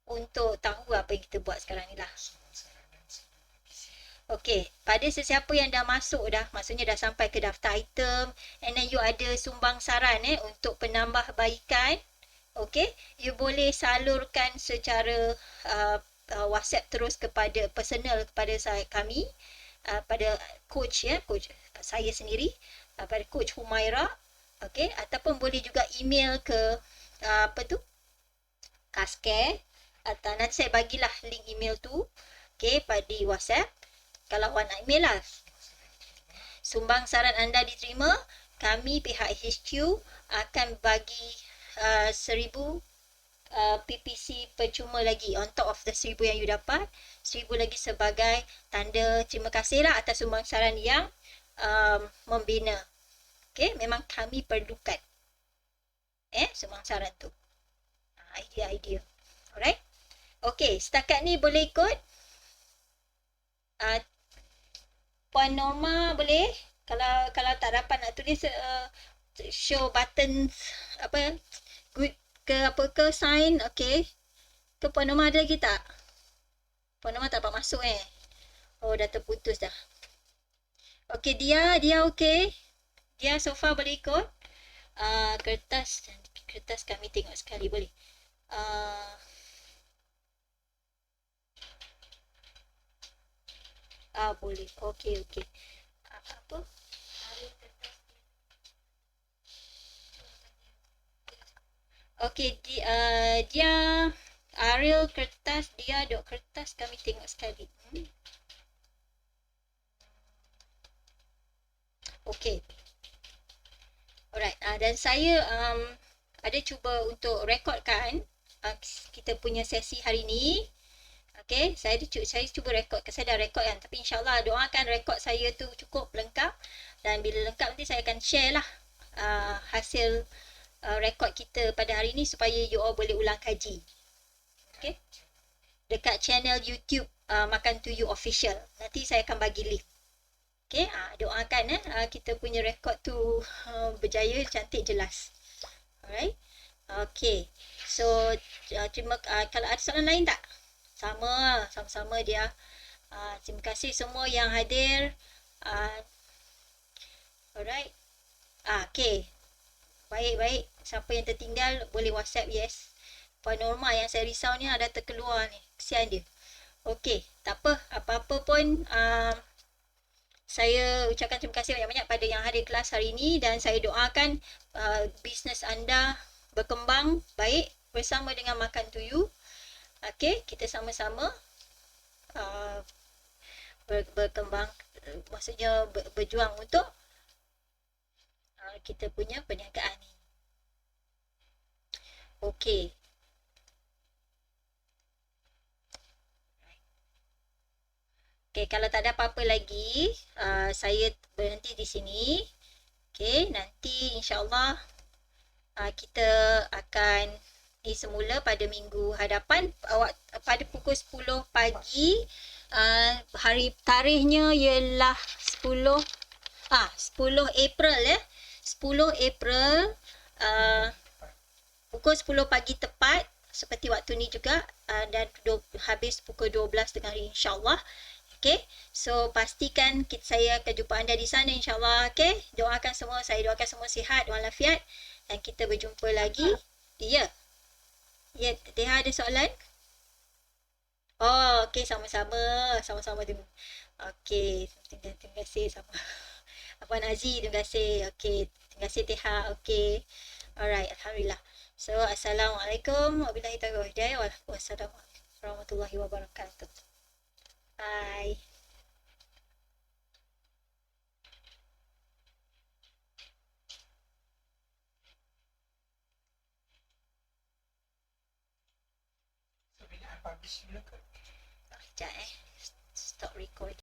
untuk tahu apa yang kita buat sekarang ni lah. Okey, pada sesiapa yang dah masuk dah, maksudnya dah sampai ke daftar item, and then you ada sumbang saran untuk penambahbaikan, okey, you boleh salurkan secara WhatsApp terus kepada personal kepada kami, pada coach coach saya sendiri, pada coach Humaira. Okay, ataupun boleh juga email ke Kascare, atau nanti saya bagilah link email tu, okay, pada WhatsApp. Kalau awak nak email lah. Sumbang saran anda diterima, kami pihak HQ akan bagi 1,000 PPC percuma lagi on top of the 1,000 yang you dapat. 1,000 lagi sebagai tanda terima kasih lah atas sumbangan yang membina. Okay, memang kami perlukan sumbangan tu. Idea-idea. Alright. Okay, setakat ni boleh ikut. Puan Norma boleh? Kalau tak dapat nak tulis show buttons apa good ke apa ke sign, okay. Ke Puan Norma ada lagi tak? Puan Norma tak dapat masuk Oh, dah terputus dah. Okay, dia okay. Dia so far boleh ikut. Kertas kami tengok sekali boleh. Boleh. Okay. Apa? Okay, dia Ariel kertas, dia dok kertas kami tengok sekali. Okay. Alright, dan saya ada cuba untuk rekodkan kita punya sesi hari ni. Okay, saya cuba rekod, saya dah rekod kan, tapi insyaAllah doakan rekod saya tu cukup lengkap. Dan bila lengkap nanti saya akan share lah hasil rekod kita pada hari ni supaya you all boleh ulang kaji. Okay, dekat channel YouTube Makan to You Official. Nanti saya akan bagi link. Okay, doakan kita punya rekod tu berjaya, cantik, jelas. Alright. Okay, so kalau ada soalan lain tak? Sama-sama dia. Terima kasih semua yang hadir. Alright. Okay. Baik. Siapa yang tertinggal boleh WhatsApp yes. Puan Norma yang saya risau ni ada terkeluar ni. Kesian dia. Okay. Tak apa-apa pun. Saya ucapkan terima kasih banyak-banyak pada yang hadir kelas hari ini dan saya doakan bisnes anda berkembang baik bersama dengan Makan to You. Okay, kita sama-sama berkembang, maksudnya berjuang untuk kita punya perniagaan ni. Okay. Okay, kalau tak ada apa-apa lagi, saya berhenti di sini. Okay, nanti insyaAllah kita akan semula pada minggu hadapan pada pukul 10 pagi. Hari tarikhnya ialah 10 April 10 April pukul 10 pagi tepat seperti waktu ni juga, dan habis pukul 12 tengah hari insyaAllah. Okay, so pastikan saya akan jumpa anda di sana insyaAllah. Okay, saya doakan semua sihat walafiat dan kita berjumpa lagi. Ya, Teha ada soalan? Oh, okay, sama-sama. Okay, terima kasih sama. Abang Aziz, terima kasih. Okay, terima kasih Teha. Okay, alright, Alhamdulillah. So, Assalamualaikum wabillahi taufiq wal hidayah. Wassalamualaikum warahmatullahi wabarakatuh. Bye. Sekejap stop recording.